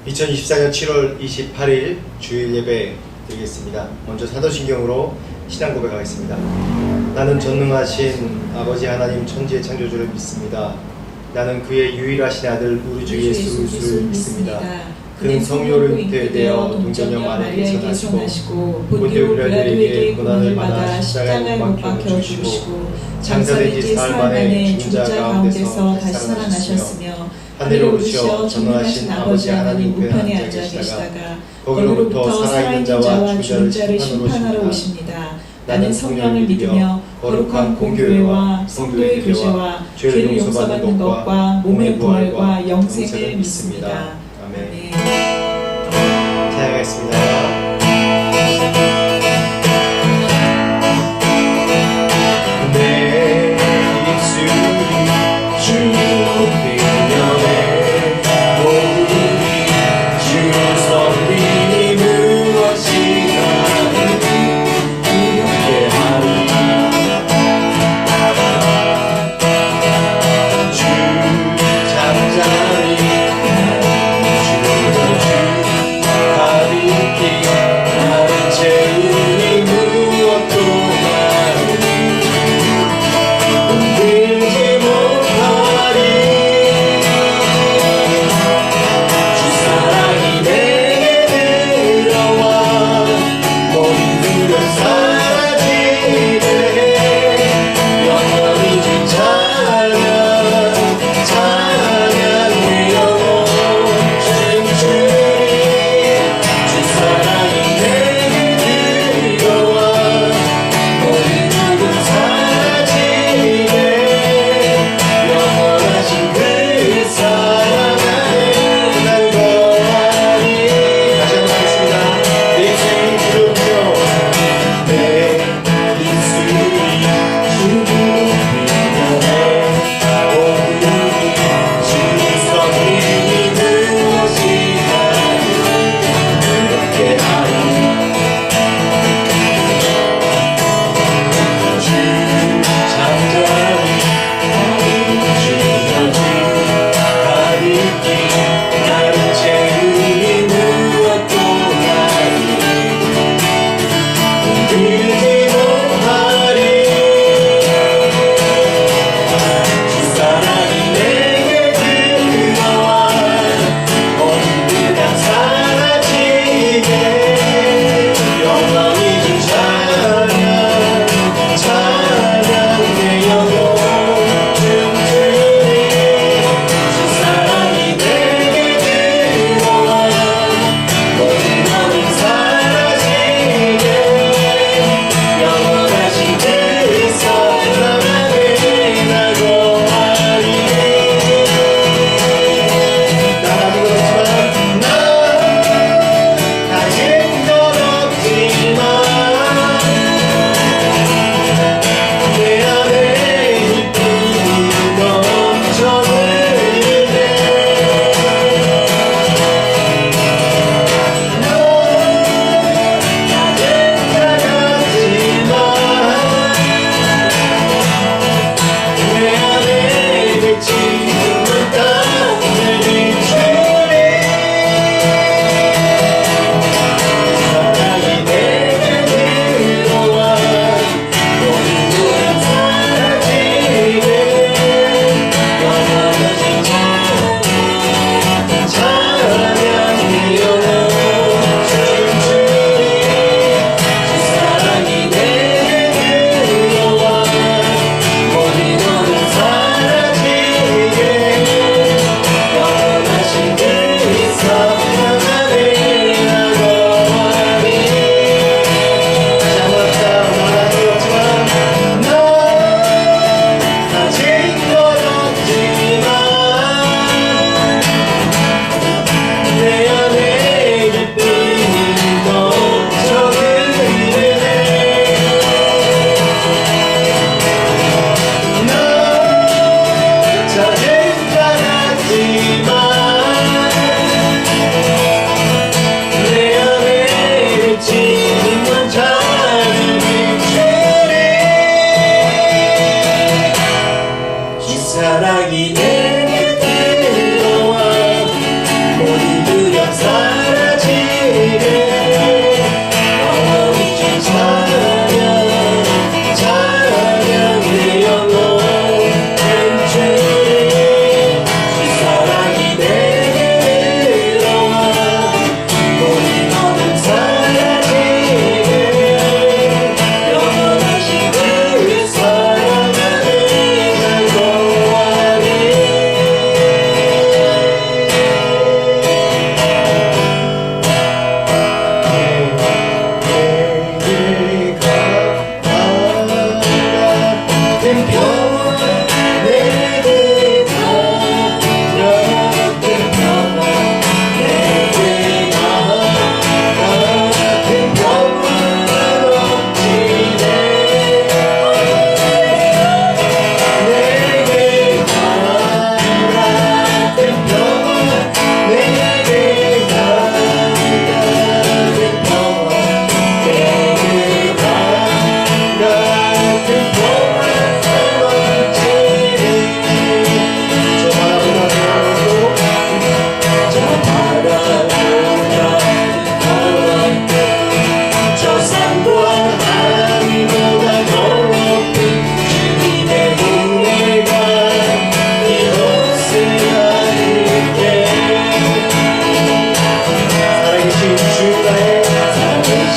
2024년 7월 28일 주일 예배 드리겠습니다. 먼저 사도신경으로 신앙 고백하겠습니다. 나는 전능하신 아버지 하나님 천지의 창조주를 믿습니다. 나는 그의 유일하신 아들 우리 주 예수 그리스도를 믿습니다. 그는 성령으로 잉태되어 동정녀 마리아에게 태어나시고 본디오 빌라도에게 고난을 받아 십자가에 못 박혀 죽으시고 장사된 지 사흘 만에 죽은 자 가운데서 다시 살아나셨으며 하늘로 오르시어 전능하신 아버지 하나님 우편에 앉아 계시다가 거기로부터 살아있는 자와 죽은 자를 심판하러 오십니다. 나는 성령을 믿으며 거룩한 공교회와 성도의 교제와 죄를 용서받는 것과 몸의 부활과 영생을 믿습니다. 아멘. 찬양하겠습니다. 주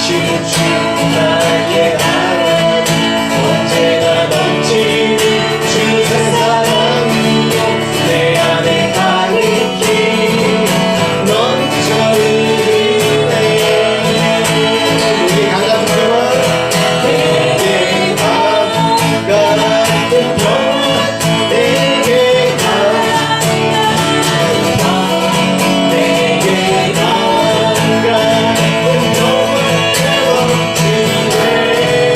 주 나의 하나님 언제나 넘치는 주의 사랑으로 내 안에 가득히 넘쳐 흐르네. 우리 강같은 평화 내게 강같은 평화 내게 내게 강같은 평화 넘치네.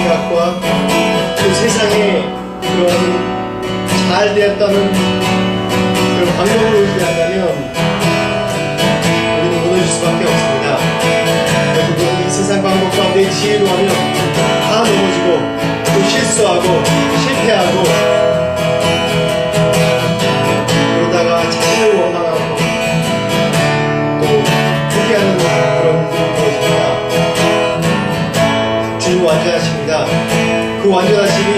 생각과 또 세상에 그런 잘 되었다는 그런 방법을 의지한다면 우리는 무너질 수밖에 없습니다. 결국은 이 세상 방법 가운데 지혜로 하면 다 넘어지고 또 실수하고 실패하고 그러다가 자신을 원망하고 또 포기하는 그런 일이 벌어집니다. 주님 완전하십니다. 그 완전하심이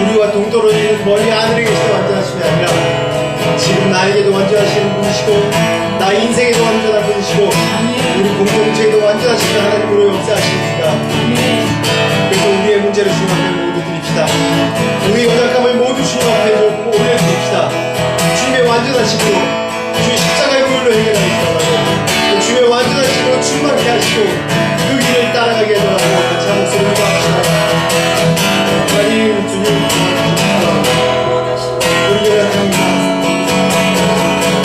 우리와 동떨어지는 멀리 하늘에 계신 완전하심이 아니라 지금 나에게도 완전하시는 분이시고 나의 인생에도 완전한 분이시고 우리 공동체에도 완전하신 하나님으로 역사하십니다. 그래서 우리의 문제를 주님 앞에 모두 드립시다. 우리의 연약함을 모두 주님 앞에 올려드립시다. 주님의 완전하심으로 주의 십자가의 보혈로 해결하시더라도 주님의 완전하심으로 충만케 하시고 그 길을 따라가게 해달라고 같이 한 목소리로 합시다. 하나님 주님 우리 연약합니다.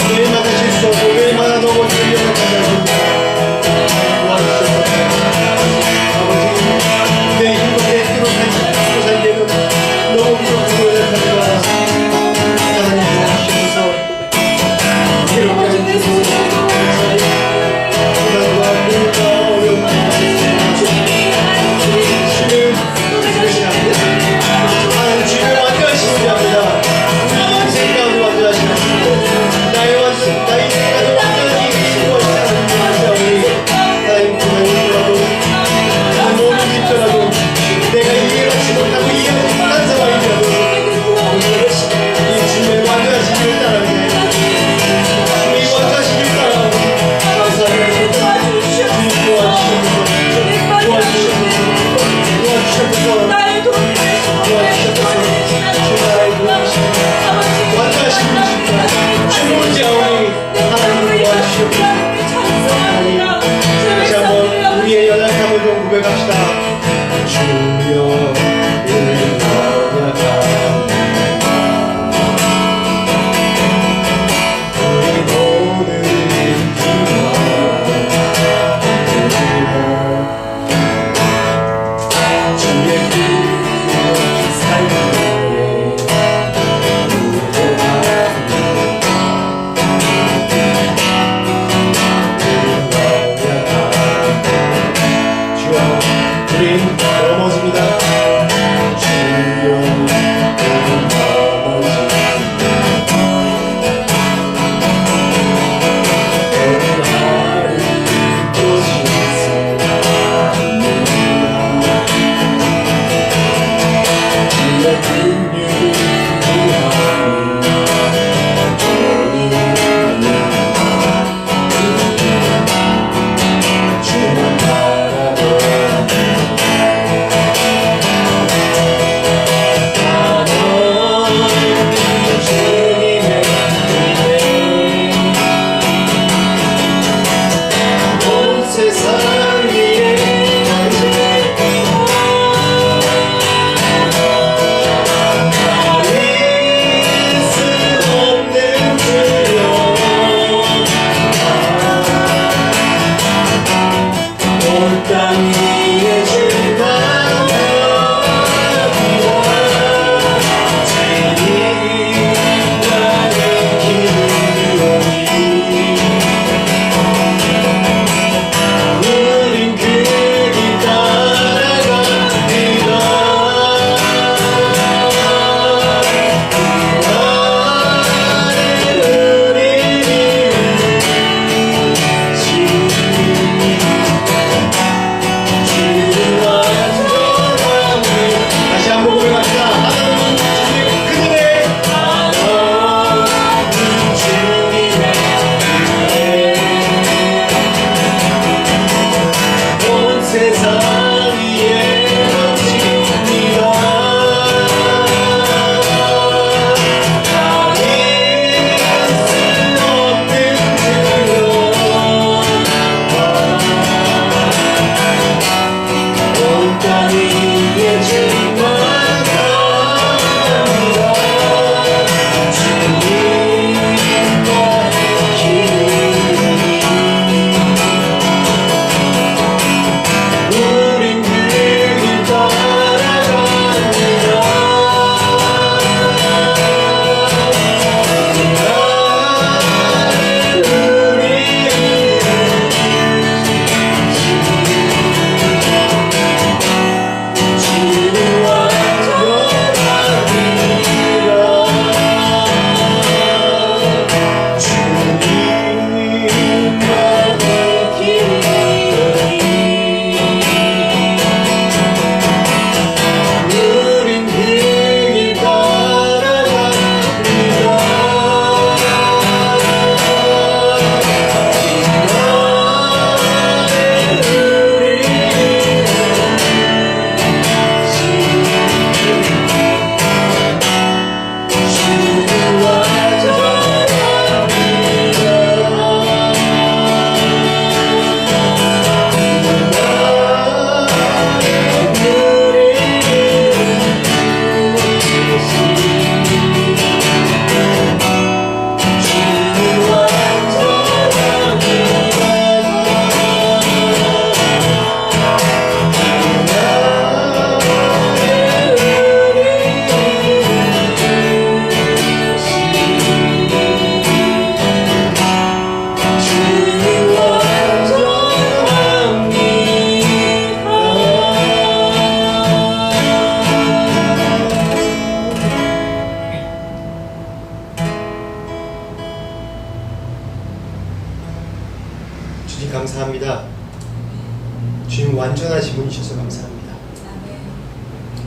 매일마다 실수하고 매일마다 넘어지는 연약한 자입니다. 도와주셔서 아버지 내 힘과 내 뜻으로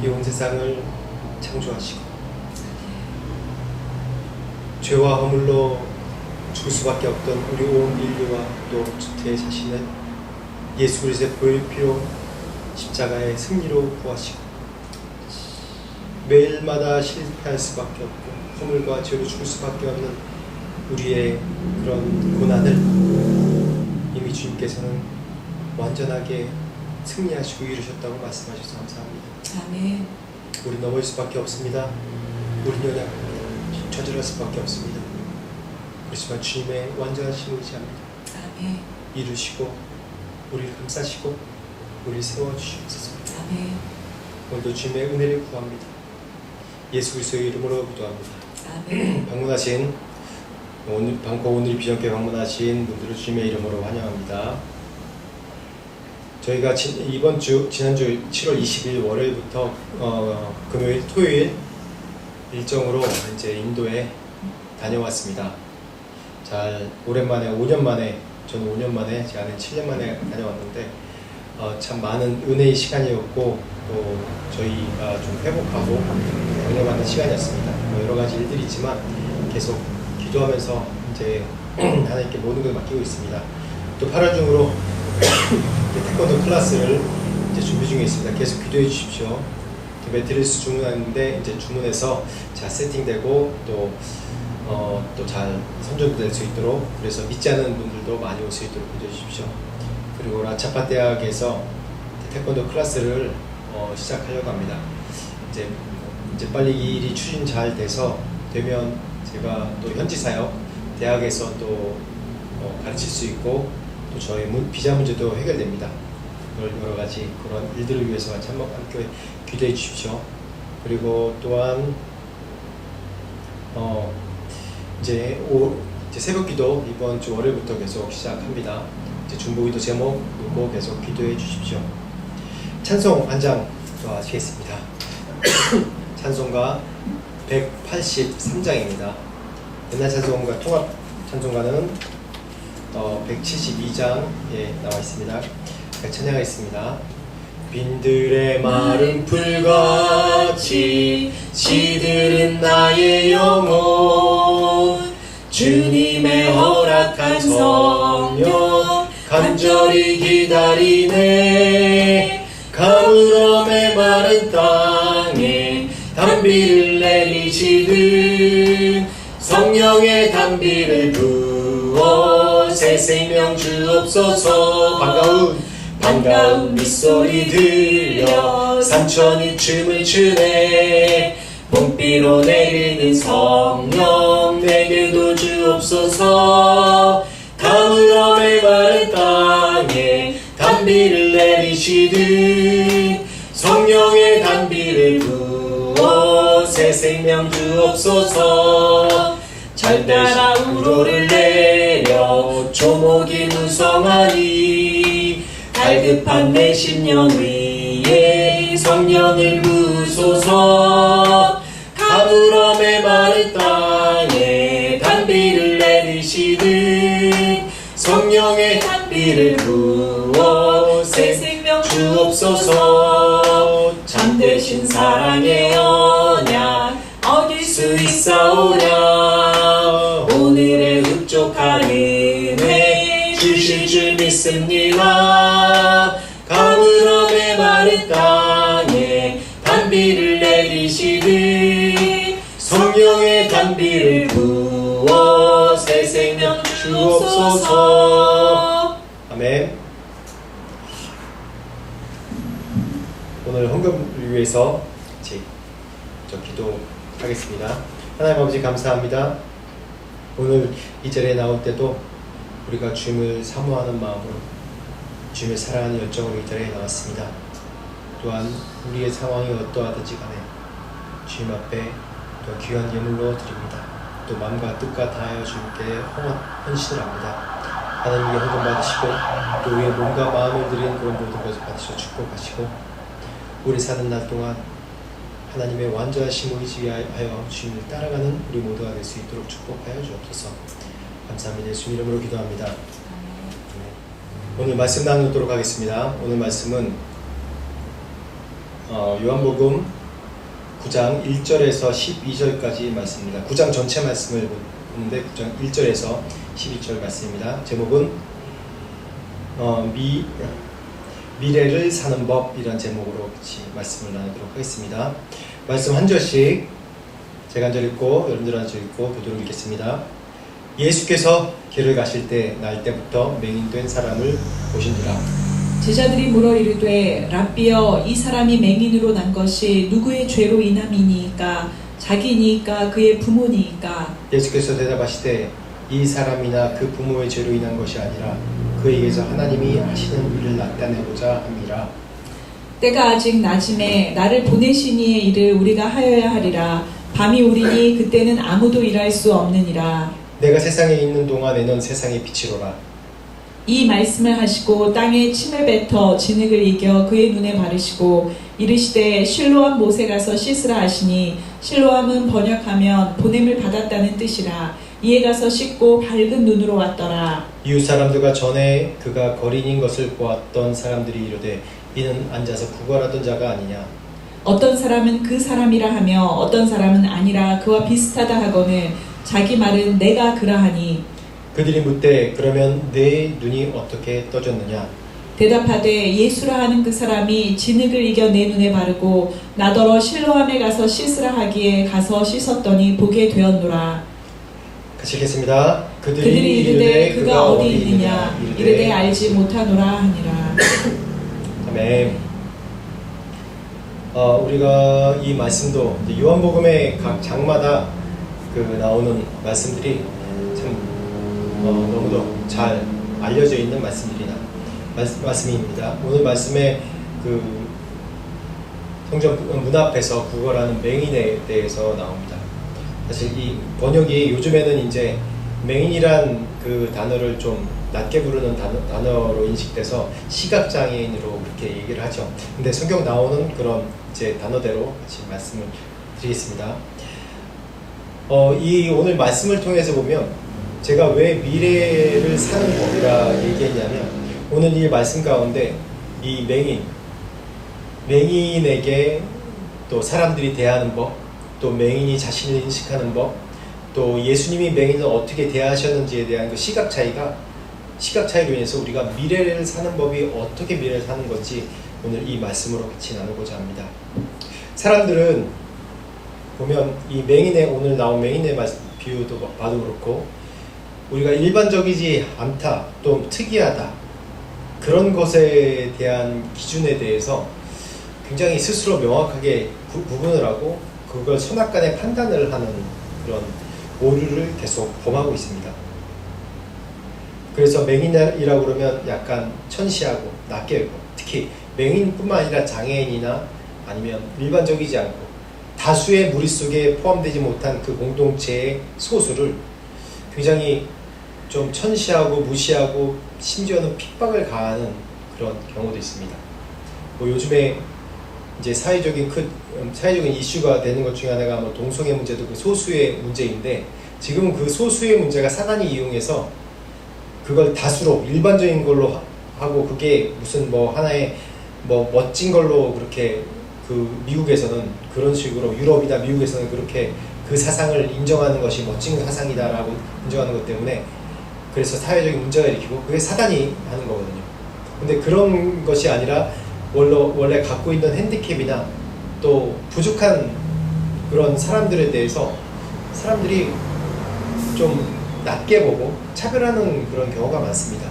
이 온 세상을 창조하시고 죄와 허물로 죽을 수밖에 없던 우리 온 인류와 또 주태의 자신을 예수 그리스도의 보혈 피로 십자가의 승리로 구하시고 매일마다 실패할 수밖에 없고 허물과 죄로 죽을 수밖에 없는 우리의 그런 고난을 이미 주님께서는 완전하게 승리하시고 이루셨다고 말씀하셔서 감사합니다. 아멘. 우리 넘어질 수밖에 없습니다. 우리는 연약합니다. 저질할 수밖에 없습니다. 그렇지만 주님의 완전하신 의지합니다. 아멘. 이루시고 우리를 감싸시고 우리를 세워주시옵소서. 아멘. 오늘도 주님의 은혜를 구합니다. 예수 그리스도의 이름으로 기도합니다. 아멘. 방문하신 오늘 비전교회 방문하신 분들을 주님의 이름으로 환영합니다. 저희가 지난주 7월 20일 월요일부터 금요일, 토요일 일정으로 이제 인도에 다녀왔습니다. 오랜만에 5년 만에, 저는 5년 만에, 제 아내는 7년 만에 다녀왔는데 참 많은 은혜의 시간이었고 또 저희가 좀 회복하고 격려받는 시간이었습니다. 여러 가지 일들이 있지만 계속 기도하면서 이제 하나님께 모든 걸 맡기고 있습니다. 또 8월 중으로 태권도 클래스를 이제 준비 중에 있습니다. 계속 기도해 주십시오. 매트리스 주문하는데 이제 주문해서 잘 세팅되고 또 잘 선전될 수 있도록, 그래서 믿지 않는 분들도 많이 올 수 있도록 기도해 주십시오. 그리고 라차파 대학에서 태권도 클래스를 시작하려고 합니다. 이제 빨리 이 일이 추진 잘 되면 제가 또 현지 사역 대학에서 또 가르칠 수 있고 또 저희 비자 문제도 해결됩니다. 여러 가지 그런 일들을 위해서 함께 기도해 주십시오. 그리고 또한 이제 새벽 기도 이번 주 월요일부터 계속 시작합니다. 이제 중보기도 제목 읽고 계속 기도해 주십시오. 찬송 한 장 더 하시겠습니다. 찬송가 183장입니다. 옛날 찬송가 통합 찬송가는 172장에 나와 있습니다. 찬양하겠습니다. 빈들의 마른 풀같이 시들은 나의 영혼, 주님의 허락한 성령 간절히 기다리네. 가물음의 마른 땅에 단비를 내리시듯 성령의 단비를 부어 새 생명 주옵소서. 반가운 밑소리 들려 산천이 춤을 추네. 봄비로 내리는 성령 내게도 주옵소서. 가물음의 마른 땅에 단비를 내리시듯 성령의 단비를 부어 새 생명 주옵소서. 잘 따라 우로를 내려 조목이 무성하니 갈급한 내 심령 위에 성령을 부소서. 가물음의 마른 땅에 단비를 내리시듯 성령의 단비를 부어 새 생명 주옵소서. 참되신 사랑의 언약 어길 수 있사오랴. 오늘의 흡족한 은혜 주실 줄 믿습니다. 가물음의 마른 땅에 단비를 내리시듯 성령의 단비를 부어 새 생명 주옵소서. 아멘. 오늘 헌금을 위해서 기도하겠습니다. 하나님 아버지 감사합니다. 오늘 이 자리에 나올 때도 우리가 주님을 사모하는 마음으로 주님을 사랑하는 열정으로 이 자리에 나왔습니다. 또한 우리의 상황이 어떠하든지 간에 주님 앞에 또 귀한 예물로 드립니다. 또 마음과 뜻과 다하여 주님께 헌신을 합니다. 하나님께 헌금 받으시고 또 우리의 몸과 마음을 드린 그런 모든 것을 받으시고 축복하시고 우리 사는 날 동안 하나님의 완전하신 의지하여 주님을 따라가는 우리 모두가 될 수 있도록 축복하여 주옵소서. 감사합니다. 예수 이름으로 기도합니다. 오늘 말씀 나누도록 하겠습니다. 오늘 말씀은 요한복음 9장 1절에서 12절까지 말씀입니다. 9장 전체 말씀을 보는데 9장 1절에서 12절 말씀입니다. 제목은 미래를 사는 법이란 제목으로 같이 말씀을 나누도록 하겠습니다. 말씀 한 절씩 제가 한 절 읽고 여러분들 한 절 읽고 교도록 읽겠습니다. 예수께서 길을 가실 때 날 때부터 맹인된 사람을 보신지라. 제자들이 물어 이르되 랍비여 이 사람이 맹인으로 난 것이 누구의 죄로 인함이니이까 자기니이까 그의 부모니이까. 예수께서 대답하시되 이 사람이나 그 부모의 죄로 인한 것이 아니라 그에게서 하나님이 하시는 일을 나타내고자 함이라. 때가 아직 낮음에 나를 보내신 이의 일을 우리가 하여야 하리라. 밤이 오리니 그때는 아무도 일할 수 없느니라. 내가 세상에 있는 동안에는 세상의 빛이로라. 이 말씀을 하시고 땅에 침을 뱉어 진흙을 이겨 그의 눈에 바르시고 이르시되 실로암 못에 가서 씻으라 하시니 실로암은 번역하면 보냄을 받았다는 뜻이라. 이에 가서 씻고 밝은 눈으로 왔더라. 이웃 사람들과 전에 그가 거린인 것을 보았던 사람들이 이르되 이는 앉아서 구걸하던 자가 아니냐. 어떤 사람은 그 사람이라 하며 어떤 사람은 아니라 그와 비슷하다 하거늘 자기 말은 내가 그러하니. 그들이 묻되 그러면 내 눈이 어떻게 떠졌느냐. 대답하되 예수라 하는 그 사람이 진흙을 이겨 내 눈에 바르고 나더러 실로암에 가서 씻으라 하기에 가서 씻었더니 보게 되었노라. 같이 읽겠습니다. 그들이 이르되 그가 어디 있느냐 이르되 알지 못하노라 하니라. 아멘. 우리가 이 말씀도 요한복음의 각 장마다 나오는 말씀들이 참 너무도 잘 알려져 있는 말씀입니다. 오늘 말씀에 성전 문 앞에서 구걸하는 맹인에 대해서 나옵니다. 사실 이 번역이 요즘에는 이제 맹인이란 그 단어를 좀 낮게 부르는 단어로 인식돼서 시각장애인으로 그렇게 얘기를 하죠. 근데 성경 나오는 그런 이제 단어대로 같이 말씀을 드리겠습니다. 이 오늘 말씀을 통해서 보면 제가 왜 미래를 사는 법이라 얘기했냐면 오늘 이 말씀 가운데 이 맹인에게 또 사람들이 대하는 법, 또 맹인이 자신을 인식하는 법, 또 예수님이 맹인을 어떻게 대하셨는지에 대한 그 시각 차이로 인해서 우리가 미래를 사는 법이 어떻게 미래를 사는 건지 오늘 이 말씀으로 같이 나누고자 합니다. 사람들은 보면 이 오늘 나온 맹인의 비유도 봐도 그렇고 우리가 일반적이지 않다, 또 특이하다 그런 것에 대한 기준에 대해서 굉장히 스스로 명확하게 구분을 하고 그걸 선악간에 판단을 하는 그런 오류를 계속 범하고 있습니다. 그래서 맹인이라고 그러면 약간 천시하고 낮게 보고, 특히 맹인뿐만 아니라 장애인이나 아니면 일반적이지 않고 다수의 무리 속에 포함되지 못한 그 공동체의 소수를 굉장히 좀 천시하고 무시하고 심지어는 핍박을 가하는 그런 경우도 있습니다. 요즘에 이제 사회적인 이슈가 되는 것 중에 하나가 동성애 문제도 그 소수의 문제인데 지금은 그 소수의 문제가 사단이 이용해서 그걸 다수로 일반적인 걸로 하고 그게 무슨 하나의 멋진 걸로 그렇게 미국에서는 그런 식으로 유럽이나 미국에서는 그렇게 그 사상을 인정하는 것이 멋진 사상이다라고 인정하는 것 때문에 그래서 사회적인 문제가 일으키고 그게 사단이 하는 거거든요. 근데 그런 것이 아니라 원래 갖고 있는 핸디캡이나 또 부족한 그런 사람들에 대해서 사람들이 좀 낮게 보고 차별하는 그런 경우가 많습니다.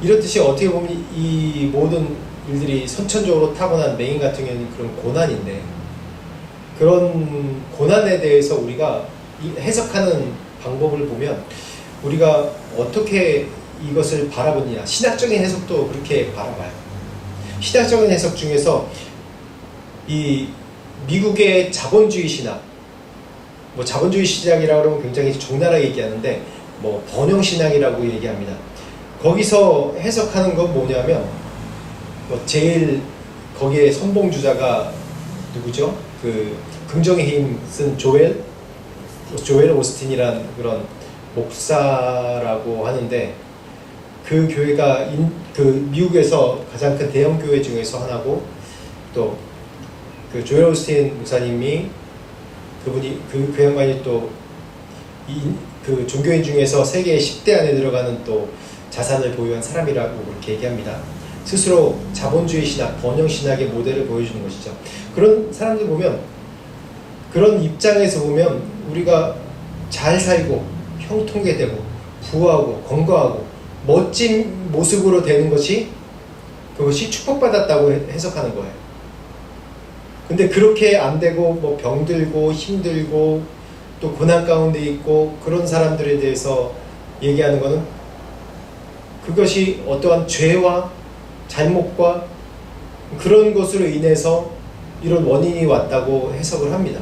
이렇듯이 어떻게 보면 이 모든 일들이 선천적으로 타고난 맹인 같은 경우는 그런 고난인데 그런 고난에 대해서 우리가 해석하는 방법을 보면 우리가 어떻게 이것을 바라보느냐 신학적인 해석도 그렇게 바라봐요. 신학적인 해석 중에서 이 미국의 자본주의 신학 자본주의 신학이라고 하면 굉장히 적나라하게 얘기하는데 번영신학이라고 얘기합니다. 거기서 해석하는 건 뭐냐면 제일 거기에 선봉주자가 누구죠? 긍정의 힘 쓴 조엘 오스틴이란 그런 목사라고 하는데 그 교회가 미국에서 가장 큰 대형 교회 중에서 하나고 또 그 조엘 오스틴 목사님이 그 양반이 또 그 종교인 중에서 세계 10대 안에 들어가는 또 자산을 보유한 사람이라고 그렇게 얘기합니다. 스스로 자본주의 신학, 번영 신학의 모델을 보여주는 것이죠. 그런 사람들 보면, 그런 입장에서 보면 우리가 잘 살고 형통하게 되고 부하고 건강하고 멋진 모습으로 되는 것이, 그것이 축복받았다고 해석하는 거예요. 근데 그렇게 안 되고 뭐 병들고 힘들고 또 고난 가운데 있고 그런 사람들에 대해서 얘기하는 것은, 그것이 어떠한 죄와 잘못과 그런 것으로 인해서 이런 원인이 왔다고 해석을 합니다.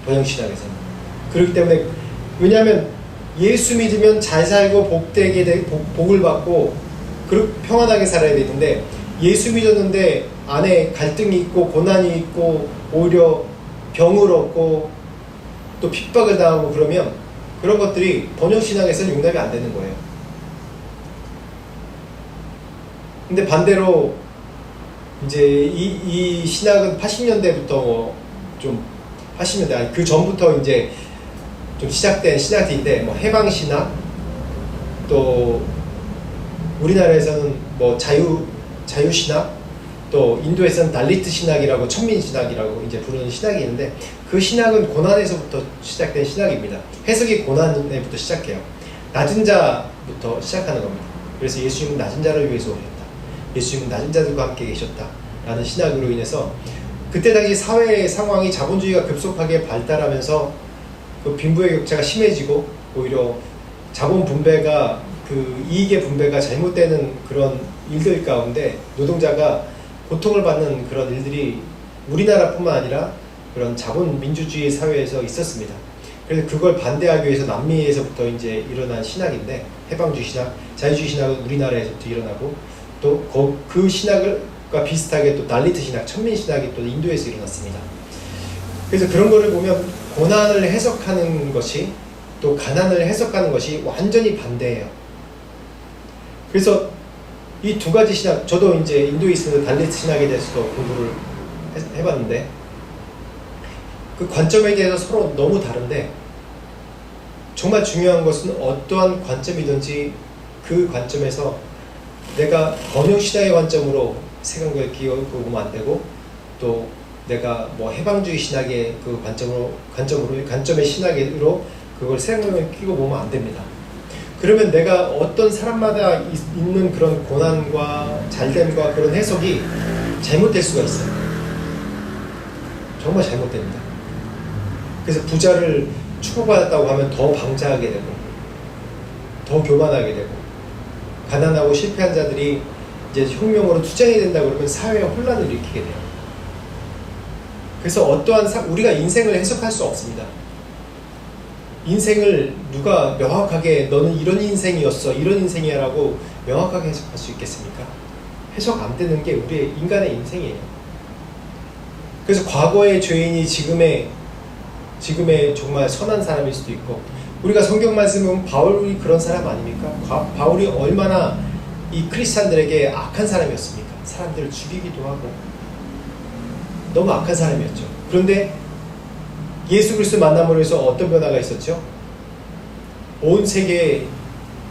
번영신학에서는. 그렇기 때문에, 왜냐하면 예수 믿으면 잘 살고 복되게 되고 복을 받고 평안하게 살아야 되는데, 예수 믿었는데 안에 갈등이 있고 고난이 있고 오히려 병을 얻고 또 핍박을 당하고 그러면 그런 것들이 번영신학에서는 용납이 안 되는 거예요. 근데 반대로 이제 이 신학은 80년대부터 좀 80년대 아니 그 전부터 이제 좀 시작된 신학인데, 뭐 해방신학, 또 우리나라에서는 뭐 자유신학, 또 인도에서는 달리트 신학이라고 천민신학이라고 이제 부르는 신학이 있는데, 그 신학은 고난에서부터 시작된 신학입니다. 해석이 고난에부터 시작해요. 낮은 자부터 시작하는 겁니다. 그래서 예수님은 낮은 자를 위해서 오셨다. 예수님은 낮은 자들과 함께 계셨다. 라는 신학으로 인해서 그때 당시 사회의 상황이 자본주의가 급속하게 발달하면서 그 빈부의 격차가 심해지고 오히려 자본 분배가, 그 이익의 분배가 잘못되는 그런 일들 가운데 노동자가 고통을 받는 그런 일들이 우리나라뿐만 아니라 그런 자본민주주의 사회에서 있었습니다. 그래서 그걸 반대하기 위해서 남미에서부터 이제 일어난 신학인데, 해방주의 신학, 자유주의 신학은 우리나라에서부터 일어나고, 또 그 신학과 비슷하게 또 달리트 신학, 천민 신학이 또 인도에서 일어났습니다. 그래서 그런 거를 보면 고난을 해석하는 것이, 또 가난을 해석하는 것이 완전히 반대예요. 그래서 이 두 가지 신학, 저도 이제 인도에 있으면서 달리트 신학에 대해서도 공부를 해봤는데, 그 관점에 대해서 서로 너무 다른데, 정말 중요한 것은 어떠한 관점이든지 그 관점에서 내가 번영신학의 관점으로 세상을 보면 안 되고, 또 내가 뭐 해방주의 신학의 그 관점의 신학으로 그걸 세상을 끼고 보면 안 됩니다. 그러면 내가 어떤 사람마다 있는 그런 고난과 잘됨과 그런 해석이 잘못될 수가 있어요. 정말 잘못됩니다. 그래서 부자를 축복받았다고 하면 더 방자하게 되고, 더 교만하게 되고, 가난하고 실패한 자들이 이제 혁명으로 투쟁해야 된다고 그러면 사회에 혼란을 일으키게 돼요. 그래서 어떠한 우리가 인생을 해석할 수 없습니다. 인생을 누가 명확하게 너는 이런 인생이었어, 이런 인생이야 라고 명확하게 해석할 수 있겠습니까? 해석 안 되는 게 우리의 인간의 인생이에요. 그래서 과거의 죄인이 지금의 정말 선한 사람일 수도 있고, 우리가 성경 말씀은 바울이 그런 사람 아닙니까? 바울이 얼마나 이 크리스찬들에게 악한 사람이었습니까? 사람들을 죽이기도 하고 너무 악한 사람이었죠. 그런데 예수 그리스도 만남으로 해서 어떤 변화가 있었죠? 온 세계에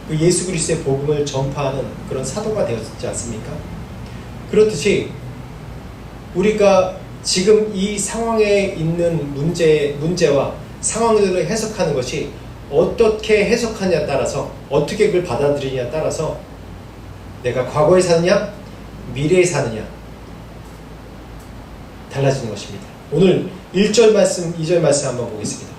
그 예수 그리스도의 복음을 전파하는 그런 사도가 되었지 않습니까? 그렇듯이 우리가 지금 이 상황에 있는 문제와 상황들을 해석하는 것이 어떻게 해석하냐에 따라서, 어떻게 그걸 받아들이냐에 따라서 내가 과거에 사느냐 미래에 사느냐 달라지는 것입니다. 오늘 1절 말씀, 2절 말씀 한번 보겠습니다.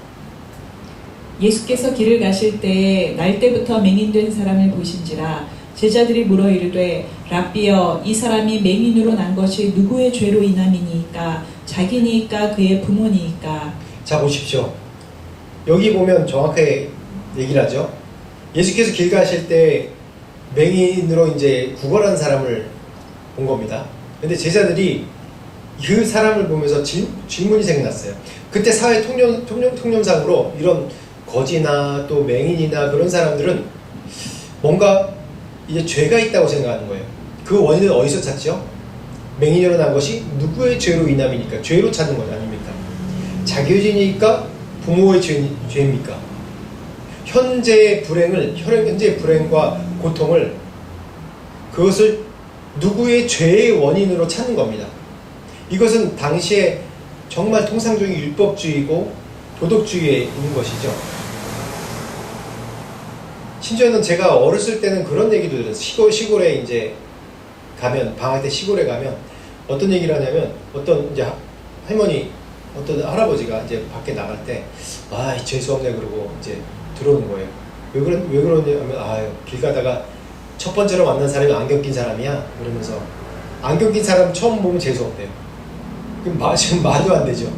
예수께서 길을 가실 때에 날 때부터 맹인된 사람을 보신지라 제자들이 물어 이르되 랍비여 이 사람이 맹인으로 난 것이 누구의 죄로 인함이니이까 자기니이까 그의 부모니이까. 자 보십시오. 여기 보면 정확하게 얘기를 하죠. 예수께서 길 가실 때 맹인으로 이제 구걸한 사람을 본 겁니다. 근데 제자들이 그 사람을 보면서 질문이 생각났어요. 그때 사회 통념상으로 이런 거지나 또 맹인이나 그런 사람들은 뭔가 이제 죄가 있다고 생각하는 거예요. 그 원인을 어디서 찾죠? 맹인으로 난 것이 누구의 죄로 인함이니까? 죄로 찾는 것 아닙니까? 자기의 죄니까 부모의 죄입니까? 현재의 불행과 고통을 그것을 누구의 죄의 원인으로 찾는 겁니다. 이것은 당시에 정말 통상적인 율법주의고 도덕주의에 있는 것이죠. 심지어는 제가 어렸을 때는 그런 얘기도 들었어요. 시골에 이제 가면, 방학 때 시골에 가면 어떤 얘기를 하냐면, 어떤 이제 할머니, 어떤 할아버지가 이제 밖에 나갈 때, 아, 재수없네 그러고 이제 들어오는 거예요. 왜 그러냐면, 길 가다가 첫 번째로 만난 사람이 안경 낀 사람이야. 그러면서 안경 낀 사람 처음 보면 재수없대요. 그럼 지금 말도 안 되죠.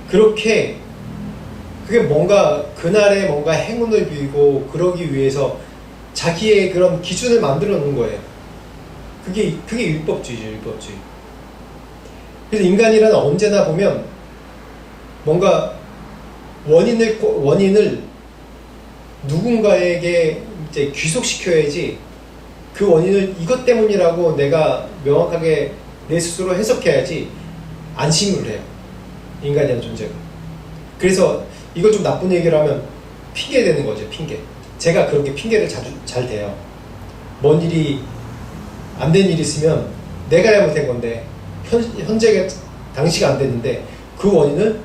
그렇게 그게 뭔가 그날의 뭔가 행운을 빌고 그러기 위해서 자기의 그런 기준을 만들어 놓은 거예요. 그게 율법주의죠, 율법주의. 그래서 인간이란 언제나 보면 뭔가 원인을 누군가에게 이제 귀속시켜야지, 그 원인을 이것 때문이라고 내가 명확하게 내 스스로 해석해야지 안심을 해요. 인간이라는 존재가. 그래서 이걸 좀 나쁜 얘기를 하면 핑계 대는 거죠, 핑계. 제가 그렇게 핑계를 잘 대요. 뭔 일이 안 된 일이 있으면 내가 잘못한 건데, 현재가 당시가 안 됐는데 그 원인을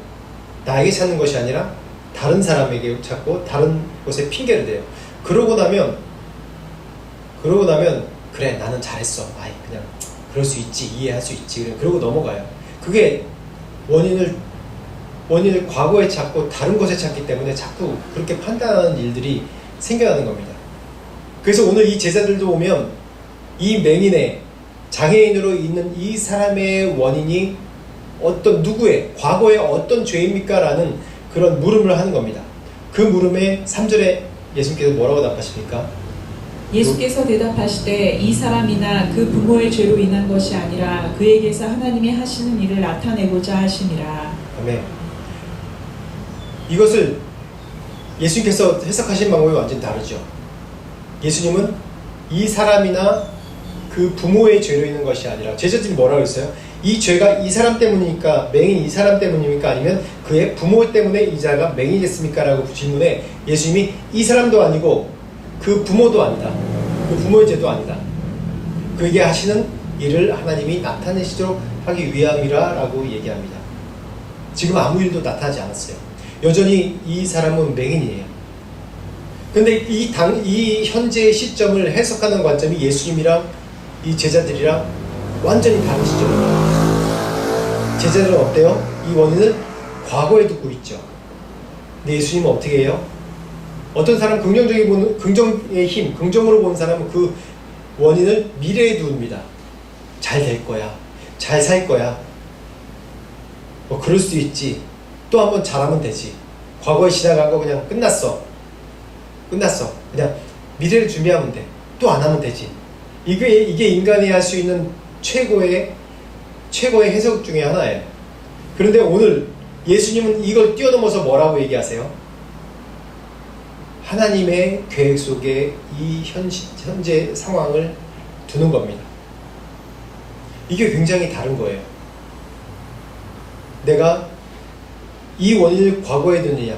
나에게 찾는 것이 아니라 다른 사람에게 찾고 다른 것에 핑계를 대요. 그러고 나면 그래, 나는 잘했어. 그냥 그럴 수 있지, 이해할 수 있지. 그러고 넘어가요. 그게 원인을 과거에 찾고 다른 것에 찾기 때문에 자꾸 그렇게 판단하는 일들이 생겨나는 겁니다. 그래서 오늘 이 제자들도 오면 이 맹인의 장애인으로 있는 이 사람의 원인이 누구의 과거의 어떤 죄입니까? 라는 그런 물음을 하는 겁니다. 그 물음에 3절에 예수님께서 뭐라고 답하십니까? 예수께서 대답하시되 이 사람이나 그 부모의 죄로 인한 것이 아니라 그에게서 하나님이 하시는 일을 나타내고자 하심이라. 아멘. 이것을 예수님께서 해석하신 방법이 완전히 다르죠. 예수님은 이 사람이나 그 부모의 죄로 있는 것이 아니라, 제자들이 뭐라고 했어요? 이 죄가 이 사람 때문이니까, 맹인 이 사람 때문입니까? 아니면 그의 부모 때문에 이 자가 맹인이 됐습니까? 라고 질문에 예수님이 이 사람도 아니고 그 부모도 아니다, 그 부모의 죄도 아니다, 그에게 하시는 일을 하나님이 나타내시도록 하기 위함이라 라고 얘기합니다. 지금 아무 일도 나타나지 않았어요. 여전히 이 사람은 맹인이에요. 근데 이 현재의 시점을 해석하는 관점이 예수님이랑 이 제자들이랑 완전히 다른 시점입니다. 제자들은 어때요? 이 원인을 과거에 두고 있죠. 근데 예수님은 어떻게 해요? 어떤 사람 긍정의 힘, 긍정으로 보는 사람은 그 원인을 미래에 두입니다. 잘 될 거야, 잘 살 거야, 뭐 그럴 수 있지, 또 한번 잘하면 되지, 과거에 지나간 거 그냥 끝났어, 그냥 미래를 준비하면 돼, 또 안 하면 되지. 이게 인간이 할 수 있는 최고의 해석 중에 하나예요. 그런데 오늘 예수님은 이걸 뛰어넘어서 뭐라고 얘기하세요? 하나님의 계획 속에 이 현재 상황을 두는 겁니다. 이게 굉장히 다른 거예요. 내가 이 원인을 과거에 두느냐,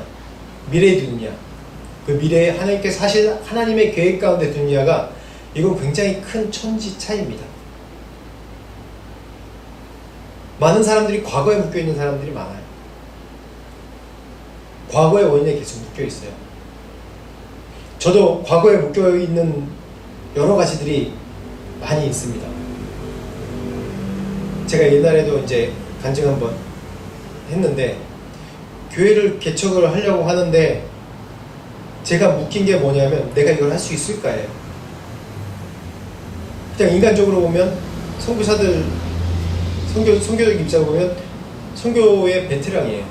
미래에 두느냐, 그 미래에 하나님께서 사실 하나님의 계획 가운데 두느냐가, 이건 굉장히 큰 천지 차이입니다. 많은 사람들이 과거에 묶여있는 사람들이 많아요. 과거의 원인에 계속 묶여있어요. 저도 과거에 묶여있는 여러 가지들이 많이 있습니다. 제가 옛날에도 이제 간증 한번 했는데, 교회를 개척을 하려고 하는데 제가 묶인 게 뭐냐면, 내가 이걸 할 수 있을까요? 그냥 인간적으로 보면 선교사들, 선교적 입장으로 보면 선교의 베테랑이에요.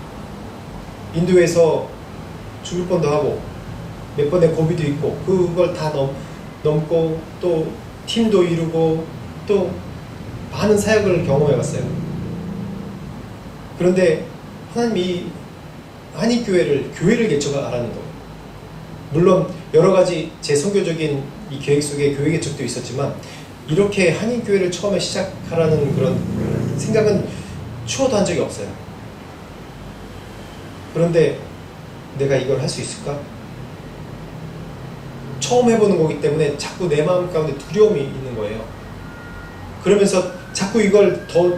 인도에서 죽을 뻔도 하고 몇 번의 고비도 있고, 그걸 다 넘고 또 팀도 이루고 또 많은 사역을 경험해 봤어요. 그런데 하나님이 교회를 개척하라는 거예요. 물론 여러 가지 제 선교적인 이 계획 속에 교회 개척도 있었지만, 이렇게 한인교회를 처음에 시작하라는 그런 생각은 추워도 한 적이 없어요. 그런데 내가 이걸 할 수 있을까? 처음 해보는 거기 때문에 자꾸 내 마음 가운데 두려움이 있는 거예요. 그러면서 자꾸 이걸 더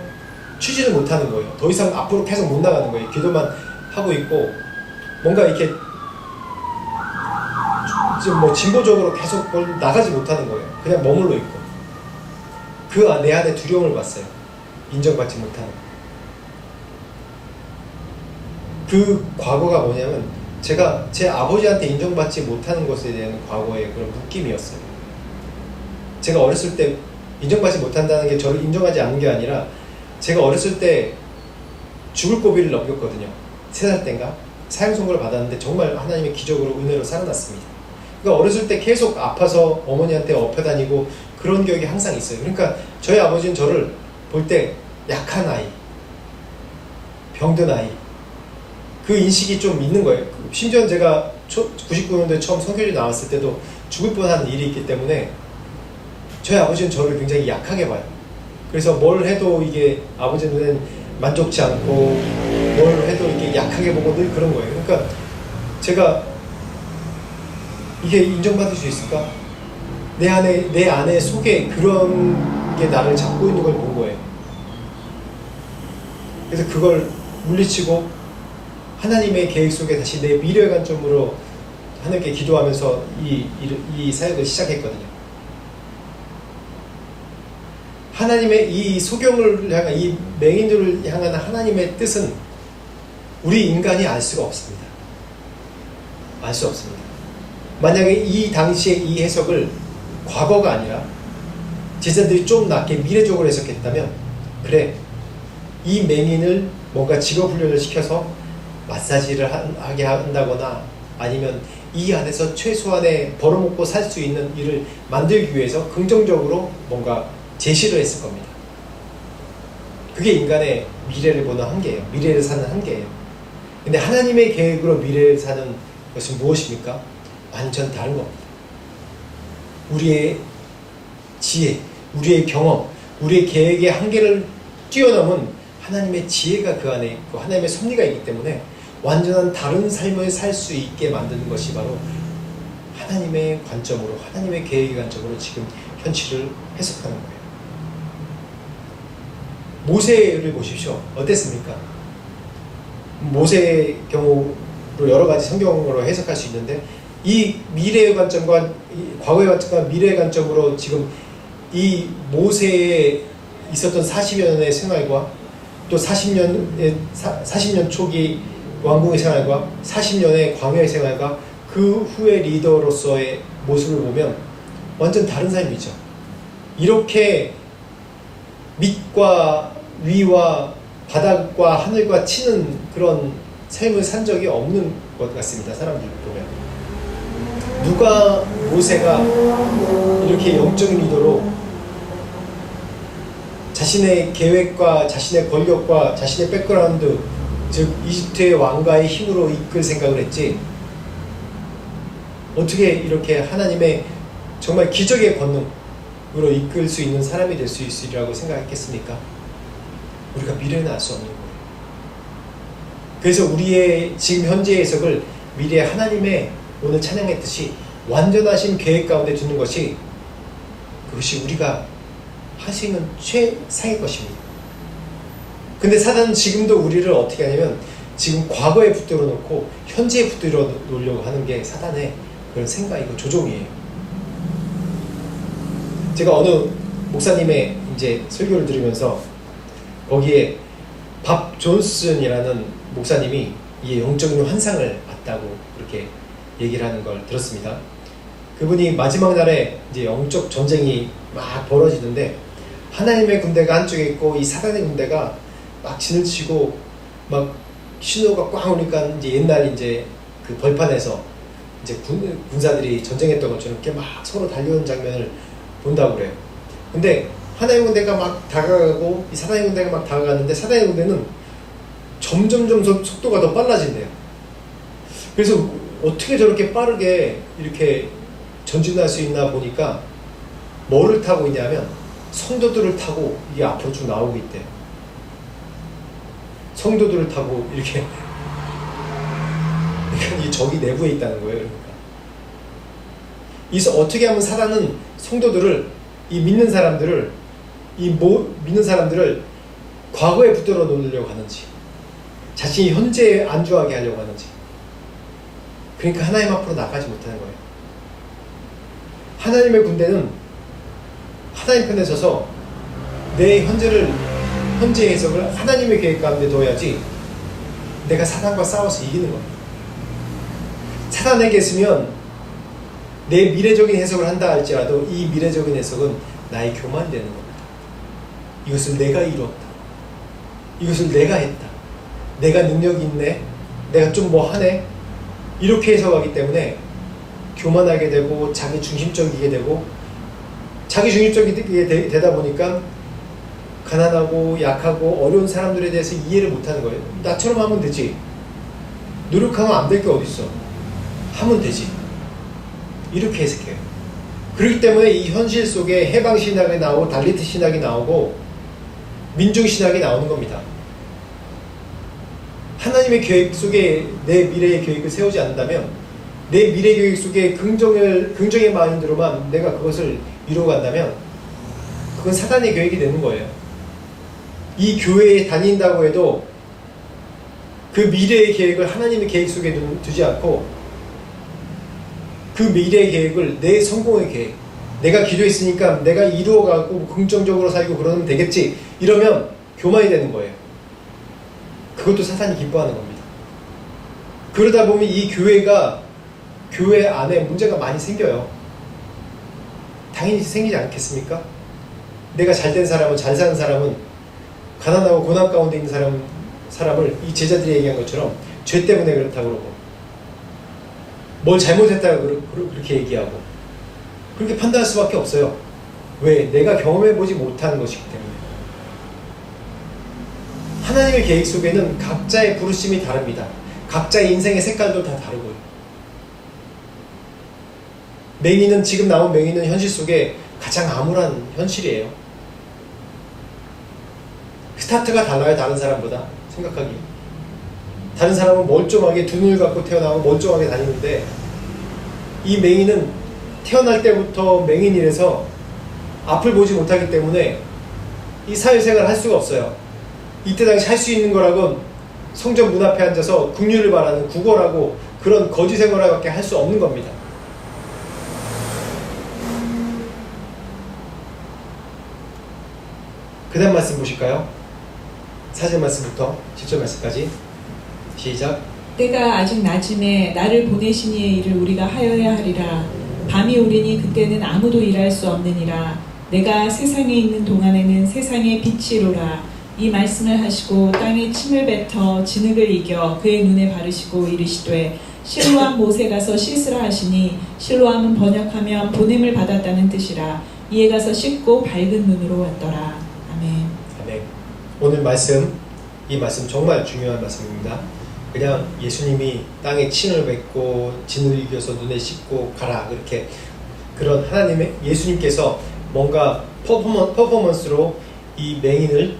추지를 못하는 거예요. 더 이상 앞으로 계속 못 나가는 거예요. 기도만 하고 있고 뭔가 이렇게 지금 뭐 진보적으로 계속 나가지 못하는 거예요. 그냥 머물러 있고 그 내 안에 두려움을 봤어요. 인정받지 못하는 그 과거가 뭐냐면 제가 제 아버지한테 인정받지 못하는 것에 대한 과거의 그런 묶임이었어요. 제가 어렸을 때 인정받지 못한다는 게 저를 인정하지 않는 게 아니라 제가 어렸을 때 죽을 고비를 넘겼거든요. 3살 때인가 사형 선고를 받았는데 정말 하나님의 기적으로 은혜로 살아났습니다. 그러니까 어렸을 때 계속 아파서 어머니한테 엎여 다니고 그런 기억이 항상 있어요. 그러니까 저희 아버지는 저를 볼 때 약한 아이, 병든 아이 그 인식이 좀 있는 거예요. 심지어 제가 99년도에 처음 선교지 나왔을 때도 죽을 뻔한 일이 있기 때문에 저희 아버지는 저를 굉장히 약하게 봐요. 그래서 뭘 해도 이게 아버지 눈엔 만족치 않고 뭘 해도 이렇게 약하게 보고 늘 그런 거예요. 그러니까 제가 이게 인정받을 수 있을까? 내 안에 속에 그런 게 나를 잡고 있는 걸 본 거예요. 그래서 그걸 물리치고 하나님의 계획 속에 다시 내 미래의 관점으로 하나님께 기도하면서 이 사역을 시작했거든요. 하나님의 이 소경을 향한 이 맹인들을 향한 하나님의 뜻은 우리 인간이 알 수가 없습니다. 알 수 없습니다. 만약에 이 당시에 이 해석을 과거가 아니라 제자들이 좀 낮게 미래적으로 해석했다면 그래 이 맹인을 뭔가 직업훈련을 시켜서 마사지를 하게 한다거나 아니면 이 안에서 최소한의 벌어먹고 살 수 있는 일을 만들기 위해서 긍정적으로 뭔가 제시를 했을 겁니다. 그게 인간의 미래를 보는 한계예요. 미래를 사는 한계예요. 근데 하나님의 계획으로 미래를 사는 것은 무엇입니까? 완전 다른 겁니다. 우리의 지혜, 우리의 경험, 우리의 계획의 한계를 뛰어넘은 하나님의 지혜가 그 안에 있고 하나님의 섭리가 있기 때문에 완전한 다른 삶을 살 수 있게 만드는 것이 바로 하나님의 관점으로, 하나님의 계획의 관점으로 지금 현실을 해석하는 거예요. 모세를 보십시오. 어땠습니까? 모세의 경우로 여러 가지 성경으로 해석할 수 있는데 이 미래의 관점과 이 과거의 관점과 미래의 관점으로 지금 이 모세에 있었던 40여 년의 생활과 또 40년 초기 왕궁의 생활과 40년의 광야의 생활과 그 후의 리더로서의 모습을 보면 완전 다른 삶이죠. 이렇게 밑과 위와 바닥과 하늘과 치는 그런 삶을 산 적이 없는 것 같습니다. 사람들 보면 누가 모세가 이렇게 영적 리더로 자신의 계획과 자신의 권력과 자신의 백그라운드 즉 이집트의 왕가의 힘으로 이끌 생각을 했지 어떻게 이렇게 하나님의 정말 기적의 권능으로 이끌 수 있는 사람이 될 수 있으리라고 생각했겠습니까? 우리가 미래는 알 수 없는 거예요. 그래서 우리의 지금 현재의 해석을 미래 하나님의 오늘 찬양했듯이 완전하신 계획 가운데 두는 것이 그것이 우리가 할 수 있는 최상의 것입니다. 근데 사단은 지금도 우리를 어떻게 하냐면 지금 과거에 붙들어 놓고 현재에 붙들어 놓으려고 하는 게 사단의 그런 생각이고 조종이에요. 제가 어느 목사님의 이제 설교를 들으면서 거기에 밥 존슨이라는 목사님이 이 영적인 환상을 봤다고 그렇게 얘기를 하는 걸 들었습니다. 그분이 마지막 날에 이제 영적 전쟁이 막 벌어지는데 하나님의 군대가 한쪽에 있고 이 사단의 군대가 막 진을 치고 막 신호가 꽝 오니까 이제 옛날 이제 그 벌판에서 이제 군사들이 전쟁했던 것처럼 이렇게 막 서로 달려오는 장면을 본다고 그래요. 근데 하나님의 군대가 막 다가가고 이 사단의 군대가 막 다가가는데 사단의 군대는 점점점 속도가 더 빨라진대요. 그래서 어떻게 저렇게 빠르게 이렇게 전진할 수 있나 보니까 뭐를 타고 있냐면 성도들을 타고 이게 앞으로 쭉 나오고 있대. 성도들을 타고 이렇게 그러니까 이 적이 내부에 있다는 거예요. 그러니까 이서 어떻게 하면 사단은 성도들을 이 믿는 사람들을 믿는 사람들을 과거에 붙들어 놓으려고 하는지 자신이 현재에 안주하게 하려고 하는지 그러니까 하나님 앞으로 나가지 못하는 거예요. 하나님의 군대는 하나님 편에 서서 내 현재 해석을 하나님의 계획 가운데 둬야지 내가 사단과 싸워서 이기는 겁니다. 사단에게 있으면 내 미래적인 해석을 한다 할지라도 이 미래적인 해석은 나의 교만이 되는 겁니다. 이것을 내가 이루었다. 이것을 내가 했다. 내가 능력이 있네. 내가 좀 뭐 하네. 이렇게 해석하기 때문에 교만하게 되고 자기 중심적이게 되고 자기 중심적이게 되다 보니까 가난하고 약하고 어려운 사람들에 대해서 이해를 못하는 거예요. 나처럼 하면 되지. 노력하면 안 될 게 어딨어. 하면 되지. 이렇게 해석해요. 그렇기 때문에 이 현실 속에 해방신학이 나오고 달리트 신학이 나오고 민중신학이 나오는 겁니다. 하나님의 계획 속에 내 미래의 계획을 세우지 않는다면 내 미래 계획 속에 긍정의 마인드로만 내가 그것을 이루어간다면 그건 사단의 계획이 되는 거예요. 이 교회에 다닌다고 해도 그 미래의 계획을 하나님의 계획 속에 두지 않고 그 미래의 계획을 내 성공의 계획, 내가 기도했으니까 내가 이루어가고 긍정적으로 살고 그러면 되겠지 이러면 교만이 되는 거예요. 그것도 사탄이 기뻐하는 겁니다. 그러다 보면 이 교회 안에 문제가 많이 생겨요. 당연히 생기지 않겠습니까? 내가 잘된 사람은, 잘 사는 사람은, 가난하고 고난 가운데 있는 사람을 이 제자들이 얘기한 것처럼 죄 때문에 그렇다고 그러고 뭘 잘못했다고 그렇게 얘기하고 그렇게 판단할 수밖에 없어요. 왜? 내가 경험해보지 못하는 것이기 때문에. 하나님의 계획 속에는 각자의 부르심이 다릅니다. 각자의 인생의 색깔도 다 다르고요. 지금 나온 맹인은 현실 속에 가장 암울한 현실이에요. 스타트가 달라요. 다른 사람보다 생각하기. 다른 사람은 멀쩡하게 두 눈을 갖고 태어나고 멀쩡하게 다니는데 이 맹인은 태어날 때부터 맹인이라서 앞을 보지 못하기 때문에 이 사회생활을 할 수가 없어요. 이때 당시 할 수 있는 거라곤 성전 문 앞에 앉아서 국률을 바라는 구걸하고 그런 거지 생활밖에 할 수 없는 겁니다. 그 다음 말씀 보실까요? 4절 말씀부터 7절 말씀까지 시작. 때가 아직 낮음에 나를 보내신 이의 일을 우리가 하여야 하리라. 밤이 오리니 그때는 아무도 일할 수 없느니라. 내가 세상에 있는 동안에는 세상의 빛이로라. 이 말씀을 하시고 땅에 침을 뱉어 진흙을 이겨 그의 눈에 바르시고 이르시되 실로암 못에 가서 씻으라 하시니 실로암은 번역하면 보냄을 받았다는 뜻이라. 이에 가서 씻고 밝은 눈으로 왔더라. 아멘. 아멘. 오늘 이 말씀 정말 중요한 말씀입니다. 그냥 예수님이 땅에 침을 뱉고 진을 이겨서 눈에 씻고 가라 그렇게 그런 하나님의 예수님께서 뭔가 퍼포먼스로 이 맹인을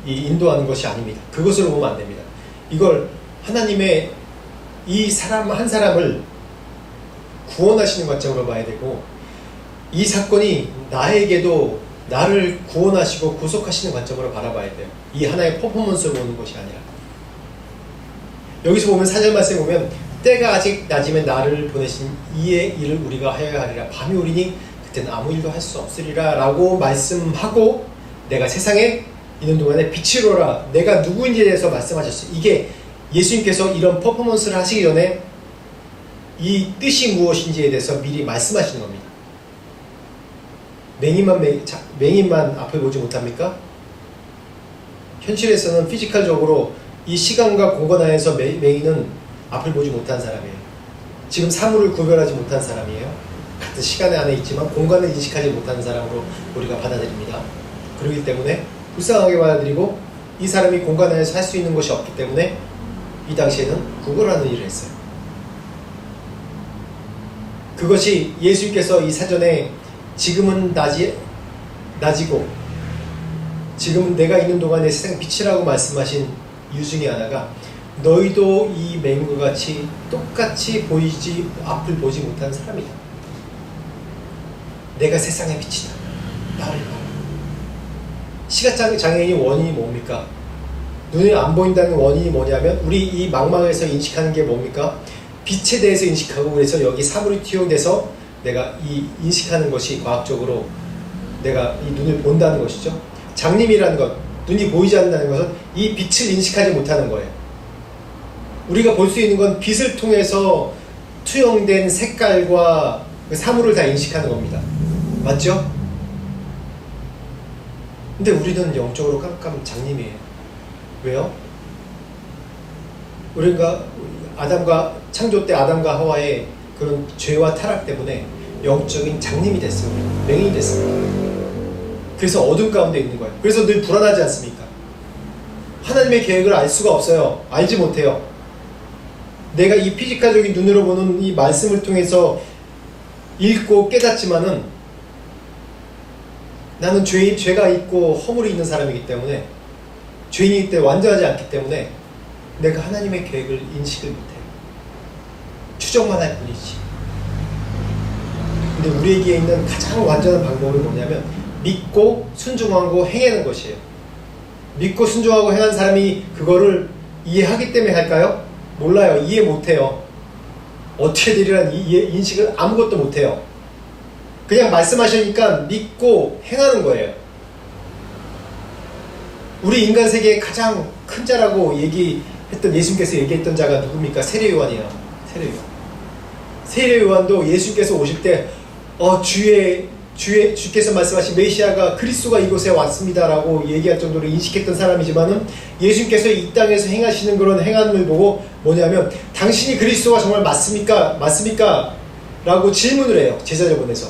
인도하는 것이 아닙니다. 그것으로 보면 안 됩니다. 이걸 하나님의 이 사람 한 사람을 구원하시는 관점으로 봐야 되고 이 사건이 나에게도 나를 구원하시고 구속하시는 관점으로 바라봐야 돼요. 이 하나의 퍼포먼스로 보는 것이 아니라. 여기서 보면 4절 말씀에 보면 때가 아직 낮으면 나를 보내신 이의 일을 우리가 하여야 하리라. 밤이 오리니 그때는 아무 일도 할 수 없으리라 라고 말씀하고 내가 세상에 있는 동안에 빛이로라. 내가 누구인지에 대해서 말씀하셨어요. 이게 예수님께서 이런 퍼포먼스를 하시기 전에 이 뜻이 무엇인지에 대해서 미리 말씀하시는 겁니다. 맹인만 앞을 보지 못합니까? 현실에서는 피지컬적으로 이 시간과 공간 안에서 맹인은 앞을 보지 못한 사람이에요. 지금 사물을 구별하지 못한 사람이에요. 같은 시간 안에 있지만 공간을 인식하지 못하는 사람으로 우리가 받아들입니다. 그렇기 때문에 불쌍하게 받아들이고 이 사람이 공간 안에서 할 수 있는 것이 없기 때문에 이 당시에는 구걸하는 일을 했어요. 그것이 예수님께서 이 사전에 지금은 낮이고 지금은 내가 있는 동안에 세상 빛이라고 말씀하신 이유 중에 하나가 너희도 이 맹과 같이 똑같이 앞을 보지 못하는 사람이다. 내가 세상의 빛이다. 나를 봐라. 시각장애인의 원인이 뭡니까? 눈에 안 보인다는 원인이 뭐냐면 우리 이 망망에서 인식하는 게 뭡니까? 빛에 대해서 인식하고 그래서 여기 사물이 투영돼서 내가 이 인식하는 것이 과학적으로 내가 이 눈을 본다는 것이죠. 장님이라는 것, 눈이 보이지 않는다는 것은 이 빛을 인식하지 못하는 거예요. 우리가 볼 수 있는 건 빛을 통해서 투영된 색깔과 그 사물을 다 인식하는 겁니다. 맞죠? 근데 우리는 영적으로 깜깜 장님이에요. 왜요? 우리가 창조 때 아담과 하와의 그런 죄와 타락 때문에 영적인 장님이 됐어요. 맹인이 됐습니다. 그래서 어둠 가운데 있는 거예요. 그래서 늘 불안하지 않습니까? 하나님의 계획을 알 수가 없어요. 알지 못해요. 내가 이 피지컬적인 눈으로 보는 이 말씀을 통해서 읽고 깨닫지만은 나는 죄가 있고 허물이 있는 사람이기 때문에 죄인이기 때문에 완전하지 않기 때문에 내가 하나님의 계획을 인식을 못해요. 추정만 할 뿐이지. 근데 우리에게 있는 가장 완전한 방법은 뭐냐면 믿고 순종하고 행하는 것이에요. 믿고 순종하고 행한 사람이 그거를 이해하기 때문에 할까요? 몰라요. 이해 못해요. 어떻게 되리라는 인식을 아무것도 못해요. 그냥 말씀하시니까 믿고 행하는 거예요. 우리 인간 세계의 가장 큰 자라고 예수님께서 얘기했던 자가 누굽니까? 세례 요한이에요. 세례 요한도 예수님께서 오실 때 주께서 말씀하신 메시아가 그리스도가 이곳에 왔습니다라고 얘기할 정도로 인식했던 사람이지만은 예수님께서 이 땅에서 행하시는 그런 행함을 보고 뭐냐면 당신이 그리스도가 정말 맞습니까? 라고 질문을 해요. 제자들 보내서.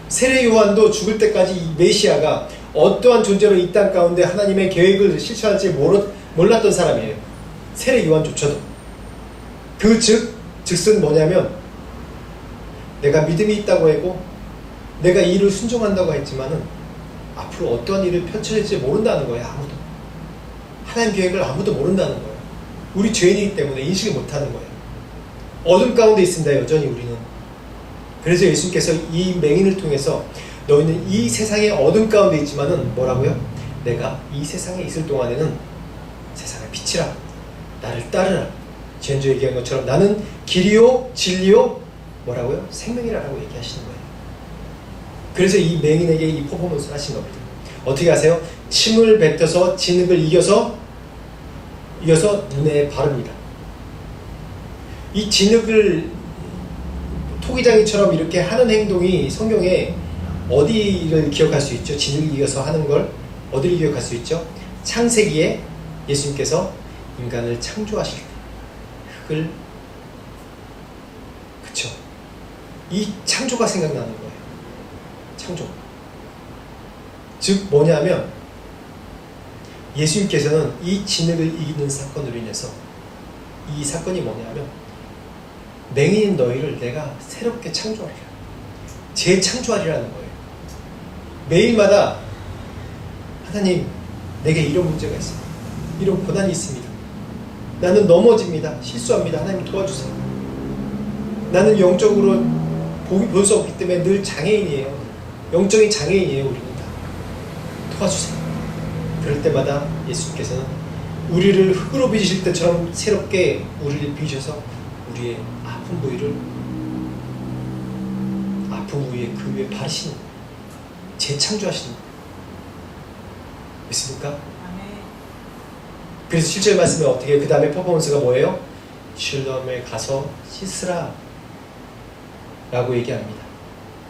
세례 요한도 죽을 때까지 이 메시아가 어떠한 존재로 이 땅 가운데 하나님의 계획을 실천할지 몰랐던 사람이에요. 세례 요한조차도. 즉슨 뭐냐면 내가 믿음이 있다고 하고 내가 이 일을 순종한다고 했지만은 앞으로 어떠한 일을 펼쳐질지 모른다는 거예요. 아무도. 하나님 계획을 아무도 모른다는 거예요. 우리 죄인이기 때문에 인식을 못하는 거예요. 어둠 가운데 있습니다. 여전히 우리는. 그래서 예수님께서 이 맹인을 통해서 너희는 이 세상의 어둠 가운데 있지만은 뭐라고요? 내가 이 세상에 있을 동안에는 세상의 빛이라. 나를 따르라. 지난주에 얘기한 것처럼 나는 길이요 진리요 뭐라고요? 생명이라고 얘기하시는 거예요. 그래서 이 맹인에게 이 퍼포먼스를 하신 겁니다. 어떻게 하세요? 침을 뱉어서 진흙을 이겨서 눈에 바릅니다. 이 진흙을 토기장이처럼 이렇게 하는 행동이 성경에 어디를 기억할 수 있죠? 진흙을 이겨서 하는 걸 어디를 기억할 수 있죠? 창세기에 예수님께서 인간을 창조하실 때 흙을 그쵸? 이 창조가 생각나는 거예요. 창조. 즉 뭐냐면 예수님께서는 이 진흙을 이기는 사건으로 인해서 이 사건이 뭐냐면 맹인인 너희를 내가 새롭게 창조하리라. 재창조하리라는 거예요. 매일마다 하나님 내게 이런 문제가 있습니다. 이런 고난이 있습니다. 나는 넘어집니다. 실수합니다. 하나님 도와주세요. 나는 영적으로 볼 수 없기 때문에 늘 장애인이에요. 영적인 장애인이에요. 우리는 다. 도와주세요. 그럴 때마다 예수님께서는 우리를 흙으로 빚으실 때처럼 새롭게 우리를 빚으셔서 우리의 아픈 부위에 그 위에 바르시는 재창조하시는 거예요. 믿습니까? 그래서 7절 말씀에 어떻게 그 다음에 퍼포먼스가 뭐예요? 실로암에 가서 씻으라 라고 얘기합니다.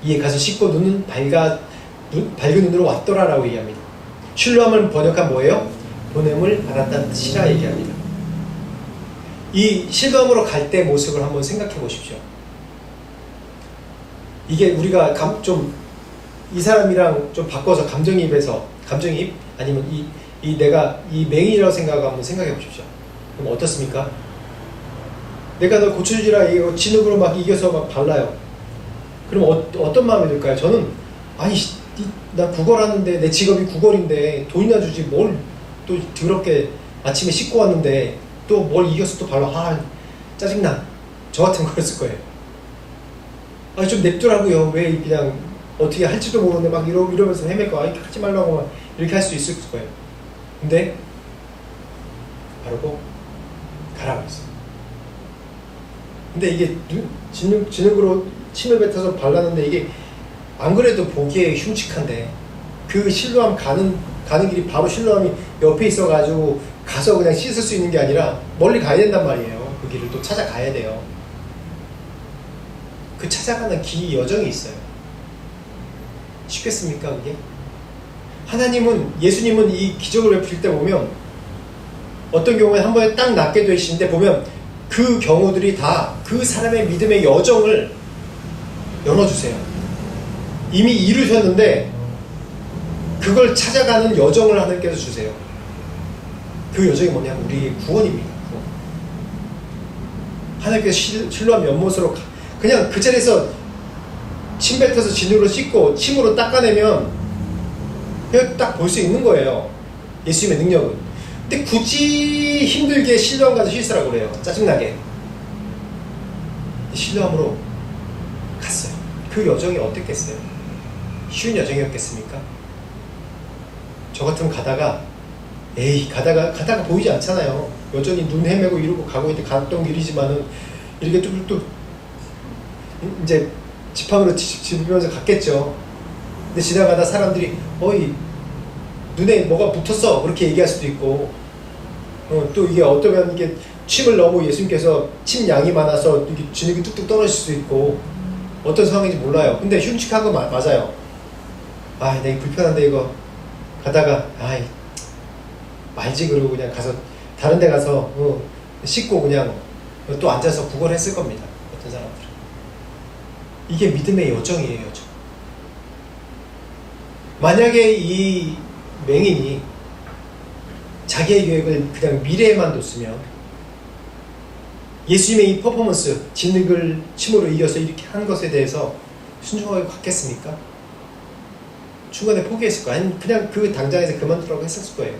이에 가서 씻고 눈은 밝은 눈으로 왔더라 라고 얘기합니다. 실로암을 번역한 뭐예요? 보냄을 받았다는 뜻이라 얘기합니다. 이 실로암으로 갈 때 모습을 한번 생각해 보십시오. 이게 우리가 이 사람이랑 좀 바꿔서 감정이입 아니면 내가 이 맹인이라고 한번 생각해 보십시오. 그럼 어떻습니까? 내가 너 고쳐주라 이거 진흙으로 막 이겨서 막 발라요. 그럼 어떤 마음이 들까요? 저는 아니 나 구걸하는데 내 직업이 구걸인데 돈이나 주지 뭘 또 더럽게 아침에 씻고 왔는데 또 뭘 이겨서 또 발라. 짜증나. 저 같은 거였을 거예요. 좀 냅두라고요. 왜 그냥 어떻게 할지도 모르는데 막 이러면서 헤맬 거. 하지 말라고 막 이렇게 할 수 있을 거예요. 근데 바르고 가라고 했어요. 근데 이게 진흙으로 침을 뱉어서 발랐는데 이게 안 그래도 보기에 흉측한데 그 실로암 가는 길이 바로 실로암이 옆에 있어가지고 가서 그냥 씻을 수 있는 게 아니라 멀리 가야 된단 말이에요. 그 길을 또 찾아가야 돼요. 그 찾아가는 길 여정이 있어요. 쉽겠습니까 그게? 예수님은 이 기적을 베풀 때 보면 어떤 경우에 한 번에 딱 낫게 되시는데 보면 그 경우들이 다 그 사람의 믿음의 여정을 열어주세요. 이미 이루셨는데 그걸 찾아가는 여정을 하나님께서 주세요. 그 여정이 뭐냐면 우리의 구원입니다. 구원. 하나님께서 실로암 연못으로 그냥 그 자리에서 침 뱉어서 진으로 씻고 침으로 닦아내면 그냥 딱 볼 수 있는 거예요. 예수님의 능력은. 근데 굳이 힘들게 실로암 가서 씻으라고 그래요. 짜증나게. 실로암으로 갔어요. 그 여정이 어땠겠어요? 쉬운 여정이었겠습니까? 저 같으면 가다가 보이지 않잖아요. 여전히 눈 헤매고 이러고 가고 있는데 갔던 길이지만은 이렇게 또 이제 지팡이로 짚으면서 갔겠죠. 근데 지나가다 사람들이 눈에 뭐가 붙었어 그렇게 얘기할 수도 있고 또 이게 어쩌면 이게 침을 너무 예수님께서 침 양이 많아서 이게 진흙이 뚝뚝 떨어질 수도 있고 어떤 상황인지 몰라요. 근데 흉측한 거 맞아요. 내가 불편한데 이거 가다가 말지 그러고 그냥 가서 다른 데 가서 씻고 그냥 또 앉아서 구걸했을 겁니다. 어떤 사람들은. 이게 믿음의 여정이에요. 여정. 만약에 이 맹인이 자기의 계획을 그냥 미래에만 뒀으면 예수님의 이 퍼포먼스, 진흙을 침으로 이겨서 이렇게 한 것에 대해서 순종하게 갔겠습니까? 중간에 포기했을 거예요. 아니면 그냥 그 당장에서 그만두라고 했을 거예요.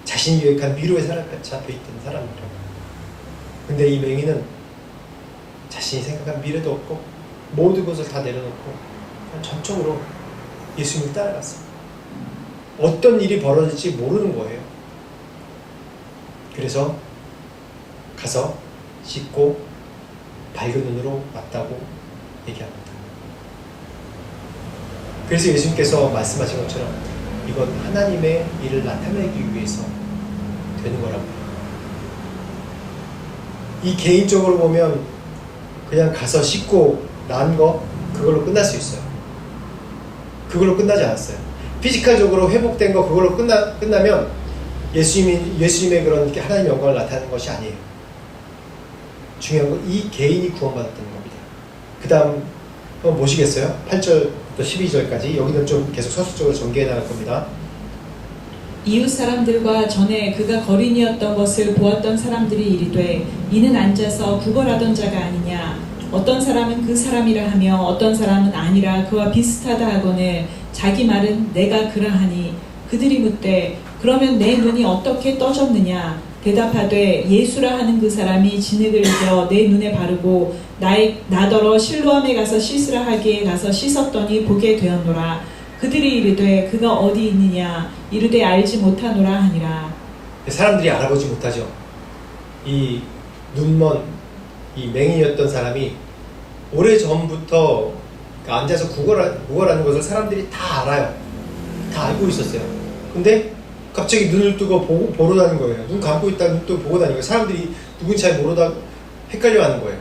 자신이 계획한 미로에 잡혀있던 사람이라고. 근데 이 맹인은 자신이 생각한 미래도 없고 모든 것을 다 내려놓고 그냥 전적으로 예수님을 따라갔어요. 어떤 일이 벌어질지 모르는 거예요. 그래서 가서 씻고 밝은 눈으로 왔다고 얘기합니다. 그래서 예수님께서 말씀하신 것처럼 이건 하나님의 일을 나타내기 위해서 되는 거라고. 이 개인적으로 보면 그냥 가서 씻고 난 거 그걸로 끝날 수 있어요. 그걸로 끝나지 않았어요. 피지컬적으로 회복된 거 그걸로 끝나면 예수님의 그런 하나님의 영광을 나타내는 것이 아니에요. 중요한 건 이 개인이 구원받았다는 겁니다. 그 다음 한번 보시겠어요? 8절부터 12절까지. 여기는 좀 계속 서술적으로 전개해 나갈 겁니다. 이웃 사람들과 전에 그가 거린이었던 것을 보았던 사람들이 이르되 이는 앉아서 구걸하던 자가 아니냐. 어떤 사람은 그 사람이라 하며 어떤 사람은 아니라 그와 비슷하다 하거늘 자기 말은 내가 그러하니. 그들이 묻되 그러면 내 눈이 어떻게 떠졌느냐. 대답하되 예수라 하는 그 사람이 진흙을 이겨 내 눈에 바르고 나더러 실로암에 가서 씻으라 하기에 가서 씻었더니 보게 되었노라. 그들이 이르되 그가 어디 있느냐. 이르되 알지 못하노라 하니라. 사람들이 알아보지 못하죠. 이 눈먼 이 맹인이었던 사람이 오래전부터 앉아서 구걸하는 것을 사람들이 다 알아요. 다 알고 있었어요. 근데 갑자기 눈을 뜨고 보러 다니는 거예요. 눈 감고 있다 눈 또 보고 다니는 거예요. 사람들이 누군지 잘 모르다 헷갈려 하는 거예요.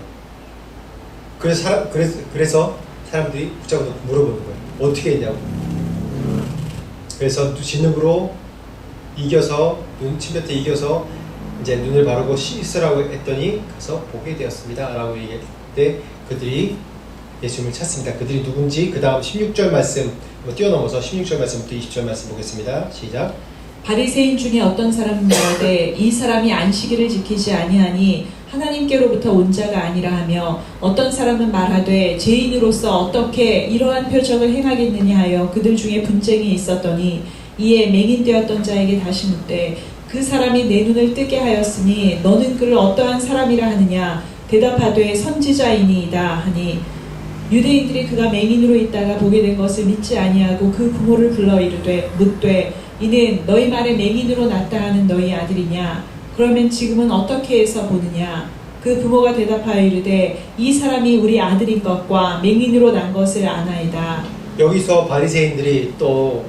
그래서 사람들이 붙잡고 물어보는 거예요. 어떻게 했냐고. 그래서 진흙으로 이겨서 침뱉에 이겨서 이제 눈을 바르고 씻으라고 했더니 가서 보게 되었습니다. 라고 얘기할 때 그들이 예수님을 찾습니다. 그들이 누군지 그 다음 16절 말씀 뛰어넘어서 16절 말씀부터 20절 말씀 보겠습니다. 시작. 바리새인 중에 어떤 사람은 말하되 이 사람이 안식일을 지키지 아니하니 하나님께로부터 온 자가 아니라 하며 어떤 사람은 말하되 죄인으로서 어떻게 이러한 표적을 행하겠느냐 하여 그들 중에 분쟁이 있었더니 이에 맹인되었던 자에게 다시 묻되 그 사람이 내 눈을 뜨게 하였으니 너는 그를 어떠한 사람이라 하느냐 대답하되 선지자이니이다 하니 유대인들이 그가 맹인으로 있다가 보게 된 것을 믿지 아니하고 그 부모를 불러 이르되 묻되 이는 너희 말에 맹인으로 났다 하는 너희 아들이냐 그러면 지금은 어떻게 해서 보느냐 그 부모가 대답하여 이르되 이 사람이 우리 아들인 것과 맹인으로 난 것을 아나이다. 여기서 바리새인들이 또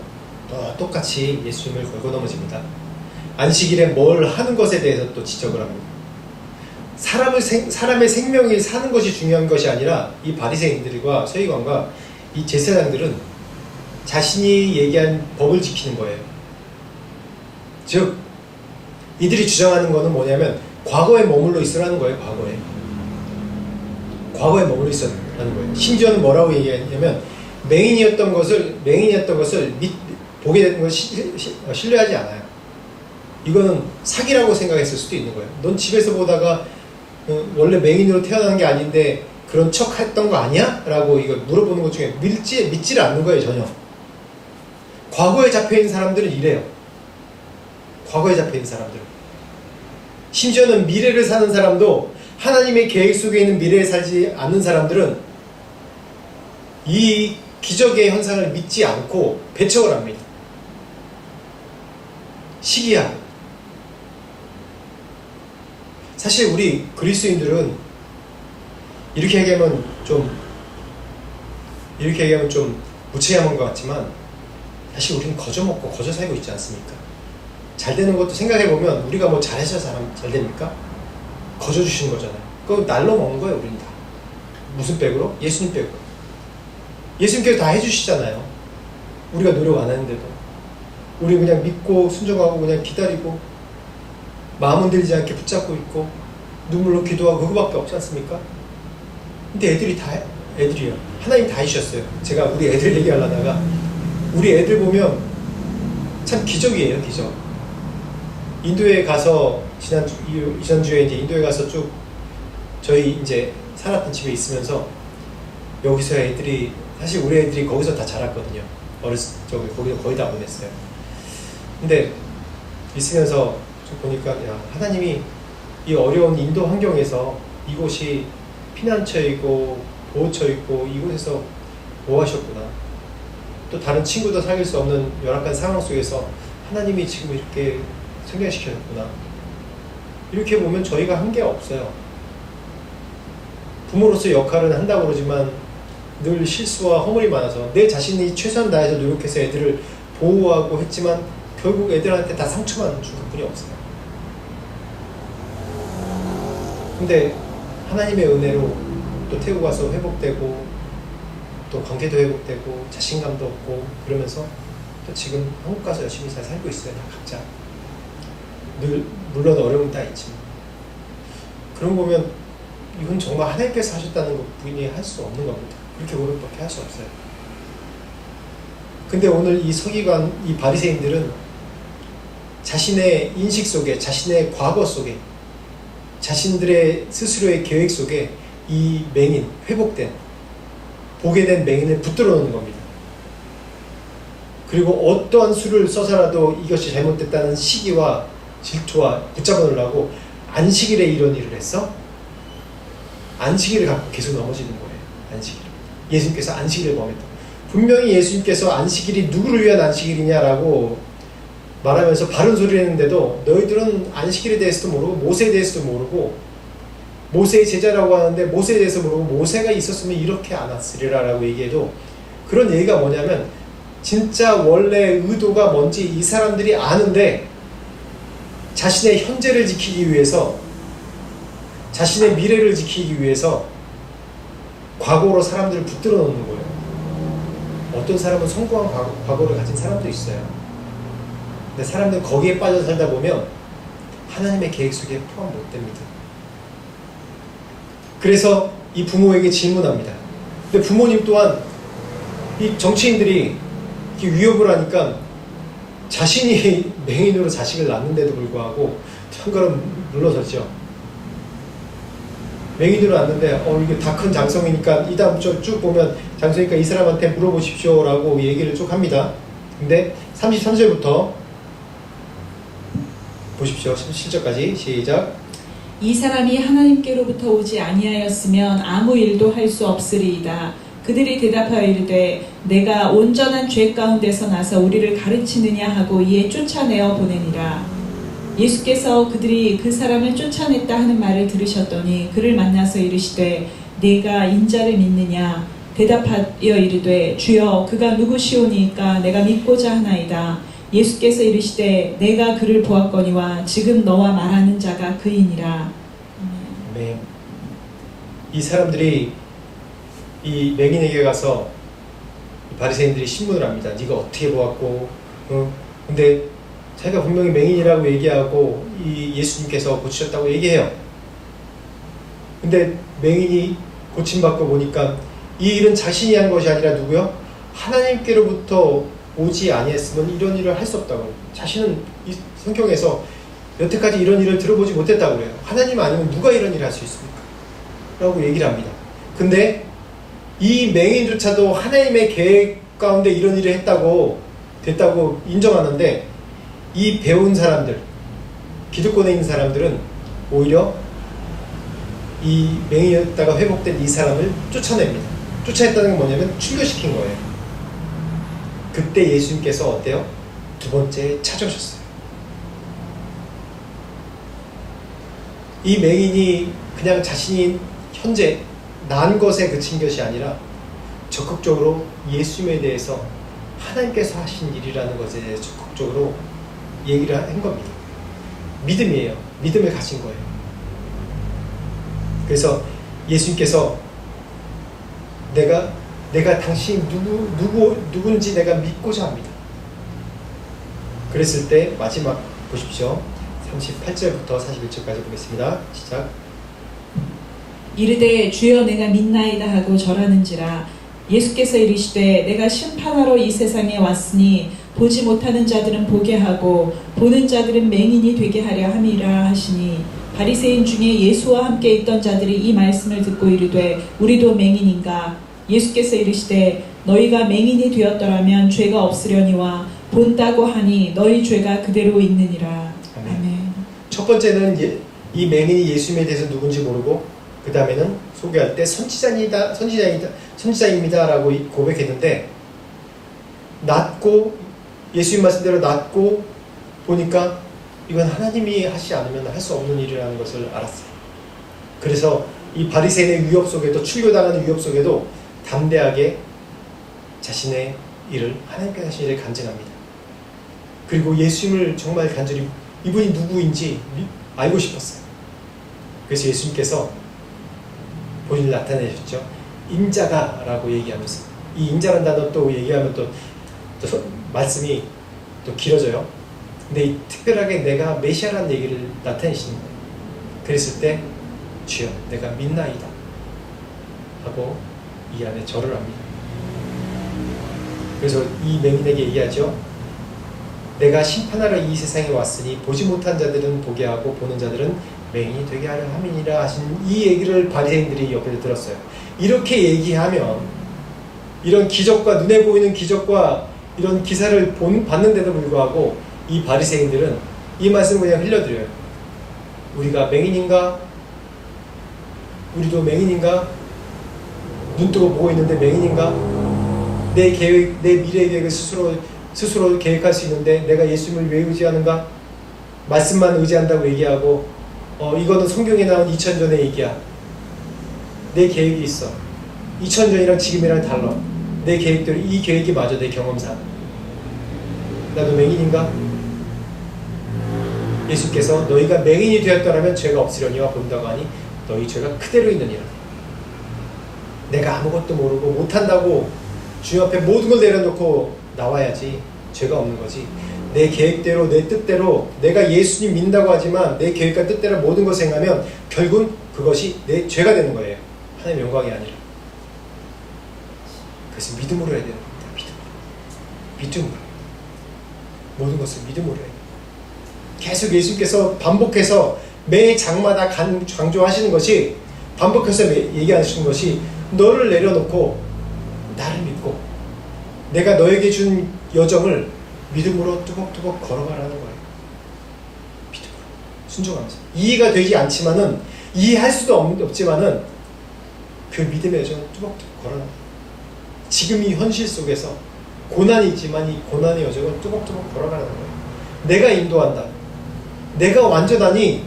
똑같이 예수님을 걸고 넘어집니다. 안식일에 뭘 하는 것에 대해서 또 지적을 합니다. 사람의 생명이 사는 것이 중요한 것이 아니라 이 바리새인들과 서기관과 이 제사장들은 자신이 얘기한 법을 지키는 거예요. 즉 이들이 주장하는 것은 뭐냐면 과거에 머물러 있으라는 거예요. 과거에 머물러 있으라는 거예요. 심지어는 뭐라고 얘기했냐면 맹인이었던 것을 보게 되는 것을 신뢰하지 않아요. 이거는 사기라고 생각했을 수도 있는 거예요. 넌 집에서 보다가 원래 맹인으로 태어난 게 아닌데 그런 척 했던 거 아니야? 라고 이거 물어보는 것 중에 믿지를 않는 거예요. 전혀. 과거에 잡혀있는 사람들은 이래요. 과거에 잡혀있는 사람들. 심지어는 미래를 사는 사람도 하나님의 계획 속에 있는 미래에 살지 않는 사람들은 이 기적의 현상을 믿지 않고 배척을 합니다. 시기야. 사실 우리 그리스도인들은 이렇게 얘기하면 좀 무책임한 것 같지만 사실 우리는 거저 먹고 거저 살고 있지 않습니까? 잘 되는 것도 생각해보면 우리가 뭐 잘해서 잘 됩니까? 거저 주시는 거잖아요. 그거 날로 먹는 거예요. 우리는 다. 무슨 백으로? 예수님 백으로. 예수님께서 다 해주시잖아요. 우리가 노력 안 하는데도. 우리 그냥 믿고 순종하고 그냥 기다리고 마음 흔들리지 않게 붙잡고 있고 눈물로 기도하고 그거밖에 없지 않습니까? 근데 애들이요. 하나님 다 해주셨어요. 제가 우리 애들 얘기하려다가 우리 애들 보면 참 기적이에요. 기적. 인도에 가서 지난주에 이제 인도에 가서 쭉 저희 이제 살았던 집에 있으면서 여기서 애들이 사실 우리 애들이 거기서 다 자랐거든요. 거기 거의 다 보냈어요. 근데 있으면서 좀 보니까 야, 하나님이 이 어려운 인도 환경에서 이곳이 피난처이고 보호처이고 이곳에서 뭐 하셨구나. 또 다른 친구도 사귈 수 없는 열악한 상황 속에서 하나님이 지금 이렇게 성장시켜줬구나. 이렇게 보면 저희가 한 게 없어요. 부모로서 역할은 한다고 그러지만 늘 실수와 허물이 많아서 내 자신이 최선을 다해서 노력해서 애들을 보호하고 했지만 결국 애들한테 다 상처만 준 것뿐이 없어요. 근데 하나님의 은혜로 또 태국 가서 회복되고 또 관계도 회복되고 자신감도 얻고 그러면서 또 지금 한국 가서 열심히 잘 살고 있어요. 다 각자. 물론 어려움은 다 있지만 그런 거 보면 이건 정말 하나님께서 하셨다는 것 부인이 할 수 없는 겁니다. 그렇게 고백밖에 할 수 없어요. 근데 오늘 이 서기관, 이 바리새인들은 자신의 인식 속에, 자신의 과거 속에, 자신들의 스스로의 계획 속에 이 맹인, 회복된, 보게 된 맹인을 붙들어 놓는 겁니다. 그리고 어떠한 수를 써서라도 이것이 잘못됐다는 시기와 질투와 붙잡아 놓으려고 안식일에 이런 일을 했어? 안식일을 갖고 계속 넘어지는 거예요. 안식일. 예수님께서 안식일을 범했다. 분명히 예수님께서 안식일이 누구를 위한 안식일이냐라고 말하면서 바른 소리를 했는데도 너희들은 안식일에 대해서도 모르고 모세에 대해서도 모르고 모세의 제자라고 하는데 모세에 대해서 모르고 모세가 있었으면 이렇게 안 왔으리라 라고 얘기해도 그런 얘기가 뭐냐면 진짜 원래 의도가 뭔지 이 사람들이 아는데 자신의 현재를 지키기 위해서 자신의 미래를 지키기 위해서 과거로 사람들을 붙들어 놓는 거예요. 어떤 사람은 성공한 과거를 가진 사람도 있어요. 근데 사람들은 거기에 빠져 살다 보면 하나님의 계획 속에 포함 못 됩니다. 그래서 이 부모에게 질문합니다. 근데 부모님 또한 이 정치인들이 이렇게 위협을 하니까 자신이 맹인으로 자식을 낳는데도 불구하고 참고로 물러섰죠. 맹인으로 낳는데 이게 다 큰 장성이니까 이 다음 쭉 보면 장성이니까 이 사람한테 물어보십시오 라고 얘기를 쭉 합니다. 근데 33절부터 보십시오. 7절까지 시작. 이 사람이 하나님께로부터 오지 아니하였으면 아무 일도 할 수 없으리이다. 그들이 대답하여 이르되 내가 온전한 죄 가운데서 나서 우리를 가르치느냐 하고 이에 쫓아내어 보내니라. 예수께서 그들이 그 사람을 쫓아냈다 하는 말을 들으셨더니 그를 만나서 이르시되 네가 인자를 믿느냐. 대답하여 이르되 주여 그가 누구시오니까 내가 믿고자 하나이다. 예수께서 이르시되 내가 그를 보았거니와 지금 너와 말하는 자가 그이니라. 네. 이 사람들이 이 맹인에게 가서 바리새인들이 신문을 합니다. 네가 어떻게 보았고, 근데 자기가 분명히 맹인이라고 얘기하고 이 예수님께서 고치셨다고 얘기해요. 근데 맹인이 고침받고 보니까 이 일은 자신이 한 것이 아니라 누구요? 하나님께로부터 오지 아니했으면 이런 일을 할 수 없다고. 자신은 이 성경에서 여태까지 이런 일을 들어보지 못했다고 그래요. 하나님 아니면 누가 이런 일을 할 수 있습니까? 라고 얘기를 합니다. 근데 이 맹인조차도 하나님의 계획 가운데 이런 일을 됐다고 인정하는데 이 배운 사람들, 기득권에 있는 사람들은 오히려 이 맹인이었다가 회복된 이 사람을 쫓아냅니다. 쫓아냈다는 건 뭐냐면 출교시킨 거예요. 그때 예수님께서 어때요? 두 번째 찾아오셨어요. 이 맹인이 그냥 자신이 현재 난 것에 그친 것이 아니라 적극적으로 예수님에 대해서 하나님께서 하신 일이라는 것에 대해서 적극적으로 얘기를 한 겁니다. 믿음이에요. 믿음을 가진 거예요. 그래서 예수님께서 내가 당신이 누군지 내가 믿고자 합니다. 그랬을 때 마지막 보십시오. 38절부터 41절까지 보겠습니다. 시작. 이르되 주여 내가 믿나이다 하고 절하는지라. 예수께서 이르시되 내가 심판하러 이 세상에 왔으니 보지 못하는 자들은 보게 하고 보는 자들은 맹인이 되게 하려 함이라 하시니 바리새인 중에 예수와 함께 있던 자들이 이 말씀을 듣고 이르되 우리도 맹인인가. 예수께서 이르시되 너희가 맹인이 되었더라면 죄가 없으려니와 본다고 하니 너희 죄가 그대로 있느니라. 아멘. 첫 번째는 이 맹인이 예수님에 대해서 누군지 모르고 그 다음에는 소개할 때 선지자입니다 라고 고백했는데 예수님 말씀대로 낫고 보니까 이건 하나님이 하시지 않으면 할 수 없는 일이라는 것을 알았어요. 그래서 이 바리새인의 위협 속에도 출교당하는 위협 속에도 담대하게 자신의 일을 하나님께 하신 일을 간증합니다. 그리고 예수님을 정말 간절히 이분이 누구인지 알고 싶었어요. 그래서 예수님께서 본인을 나타내셨죠. 인자가 라고 얘기하면서 이 인자라는 단어 또 얘기하면 또 말씀이 또 길어져요. 근데 특별하게 내가 메시아라는 얘기를 나타내시는 거예요. 그랬을 때 주여 내가 믿나이다 하고 이 안에 절을 합니다. 그래서 이 맹인에게 얘기하죠. 내가 심판하러 이 세상에 왔으니 보지 못한 자들은 보게 하고 보는 자들은 맹인이 되게 하려 함이니라 하신 이 얘기를 바리새인들이 옆에서 들었어요. 이렇게 얘기하면 이런 기적과 눈에 보이는 기적과 이런 기사를 봤는데도 불구하고 이 바리새인들은 이 말씀을 그냥 흘려드려요. 우리가 맹인인가? 우리도 맹인인가? 눈 뜨고 보고 있는데 맹인인가? 내 미래 계획을 스스로 계획할 수 있는데 내가 예수님을 왜 의지하는가? 말씀만 의지한다고 얘기하고 이거는 성경에 나온 2000전의 얘기야. 내 계획이 있어. 2000전이랑 지금이랑 달라. 내 계획대로 이 계획이 맞아. 내 경험상. 나도 맹인인가? 예수께서 너희가 맹인이 되었더라면 죄가 없으려니와 본다고 하니 너희 죄가 그대로 있느니라. 내가 아무것도 모르고 못한다고 주님 앞에 모든 걸 내려놓고 나와야지 죄가 없는 거지. 내 계획대로 내 뜻대로 내가 예수님 믿는다고 하지만 내 계획과 뜻대로 모든 것을 행하면 결국 그것이 내 죄가 되는 거예요. 하나님의 영광이 아니라. 그래서 믿음으로 해야 되는 겁니다. 믿음으로. 모든 것을 믿음으로 해. 계속 예수님께서 반복해서 매 장마다 강조하시는 것이, 반복해서 얘기하시는 것이, 너를 내려놓고 나를 믿고 내가 너에게 준 여정을 믿음으로 뚜벅뚜벅 걸어가라는 거예요. 믿음으로 순종하면서. 이해가 되지 않지만은, 이해할 수도 없지만은 그 믿음의 여정을 뚜벅뚜벅 걸어라. 지금 이 현실 속에서 고난이 있지만 이 고난의 여정을 뚜벅뚜벅 걸어가라는 거예요. 내가 인도한다. 내가 완전하니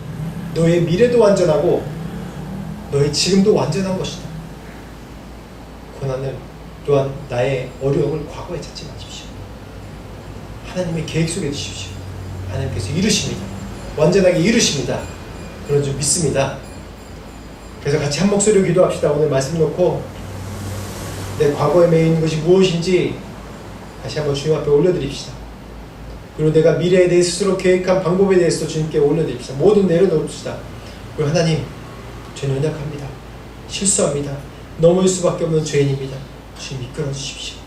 너의 미래도 완전하고 너의 지금도 완전한 것이다. 고난을 또한 나의 어려움을 과거에 찾지 마십시오. 하나님의 계획 속에 두십시오. 하나님께서 이루십니다. 완전하게 이루십니다. 그런 줄 믿습니다. 그래서 같이 한 목소리로 기도합시다. 오늘 말씀 놓고 내 과거에 매여 있는 것이 무엇인지 다시 한번 주님 앞에 올려드립시다. 그리고 내가 미래에 대해 스스로 계획한 방법에 대해서도 주님께 올려드립시다. 모든 내려놓읍시다. 그리고 하나님, 저는 연약합니다. 실수합니다. 넘어질 수밖에 없는 죄인입니다. 주님 이끌어 주십시오.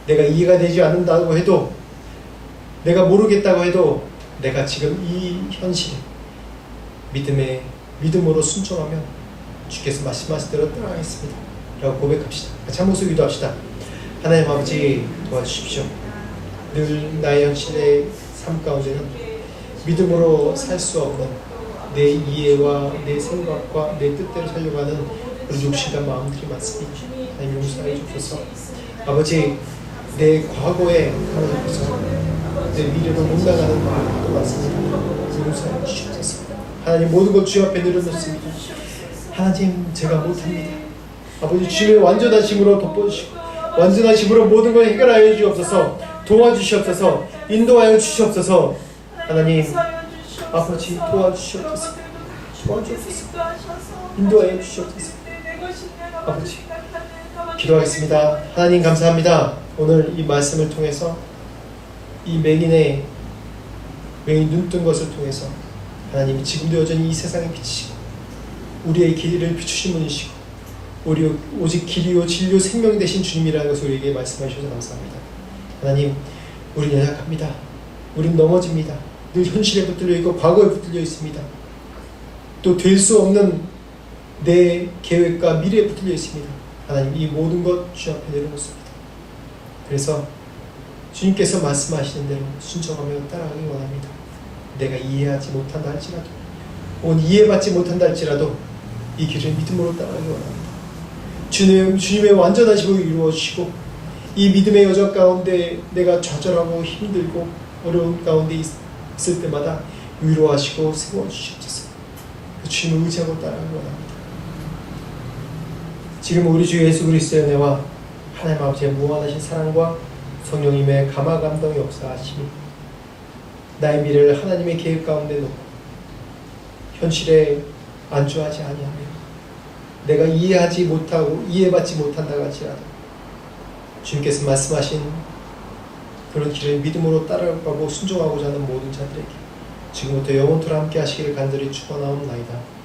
내가 이해가 되지 않는다고 해도, 내가 모르겠다고 해도, 내가 지금 이 현실에 믿음으로 순종하면 주께서 말씀하신 대로 따라가겠습니다. 라고 고백합시다. 같이 한 목소리 기도합시다. 하나님 아버지, 도와주십시오. 늘 나의 현실의 삶 가운데는 믿음으로 살 수 없는 내 이해와 내 생각과 내 뜻대로 살려고 하는 그런 욕심과 마음들이 많습니다. 하나님 용서해 주셔서, 아버지, 내 과거에 하나님께서 내 미래로 못 나가는 마음도 많습니다. 용서해 주셔서 하나님, 모든 것 주 앞에 내려놓습니다. 하나님, 제가 못합니다. 아버지, 주의 완전한 힘으로 덮어주시고 완전한 힘으로 모든 걸 해결하여 주옵소서. 도와주시옵소서. 인도하여 주시옵소서. 하나님, 아버지, 도와주시옵소서. 도와주옵소서. 인도하여 주시옵소서. 아버지, 기도하겠습니다. 하나님 감사합니다. 오늘 이 말씀을 통해서 이 맹인이 눈 뜬 것을 통해서 하나님이 지금도 여전히 이 세상에 비치시고 우리의 길을 비추신 분이시고 우리 오직 길이요 진리요 생명 되신 주님이라는 것을 우리에게 말씀해 주셔서 감사합니다. 하나님, 우리는 연약합니다. 우리는 넘어집니다. 늘 현실에 붙들려 있고 과거에 붙들려 있습니다. 또 될 수 없는 내 계획과 미래에 붙들려 있습니다. 하나님, 이 모든 것 주 앞에 내려놓습니다. 그래서 주님께서 말씀하시는 대로 순종하며 따라가기 원합니다. 내가 이해하지 못한다 할지라도, 혹은 이해받지 못한다 할지라도 이 길을 믿음으로 따라가기 원합니다. 주님의 완전한 힘으로 이루어주시고 이 믿음의 여정 가운데 내가 좌절하고 힘들고 어려운 가운데 있을 때마다 위로하시고 세워주시옵소서. 그 주님을 의지하고 따라가기 원합니다. 지금 우리 주 예수 그리스도의 은혜와 하나님 아버지의 무한하신 사랑과 성령님의 감화감동 역사하심이 나의 미래를 하나님의 계획 가운데 놓고 현실에 안주하지 아니하며 내가 이해하지 못하고 이해받지 못한다고 할지라도 주님께서 말씀하신 그런 길을 믿음으로 따라가고 순종하고자 하는 모든 자들에게 지금부터 영원토록 함께 하시기를 간절히 축원하옵나이다.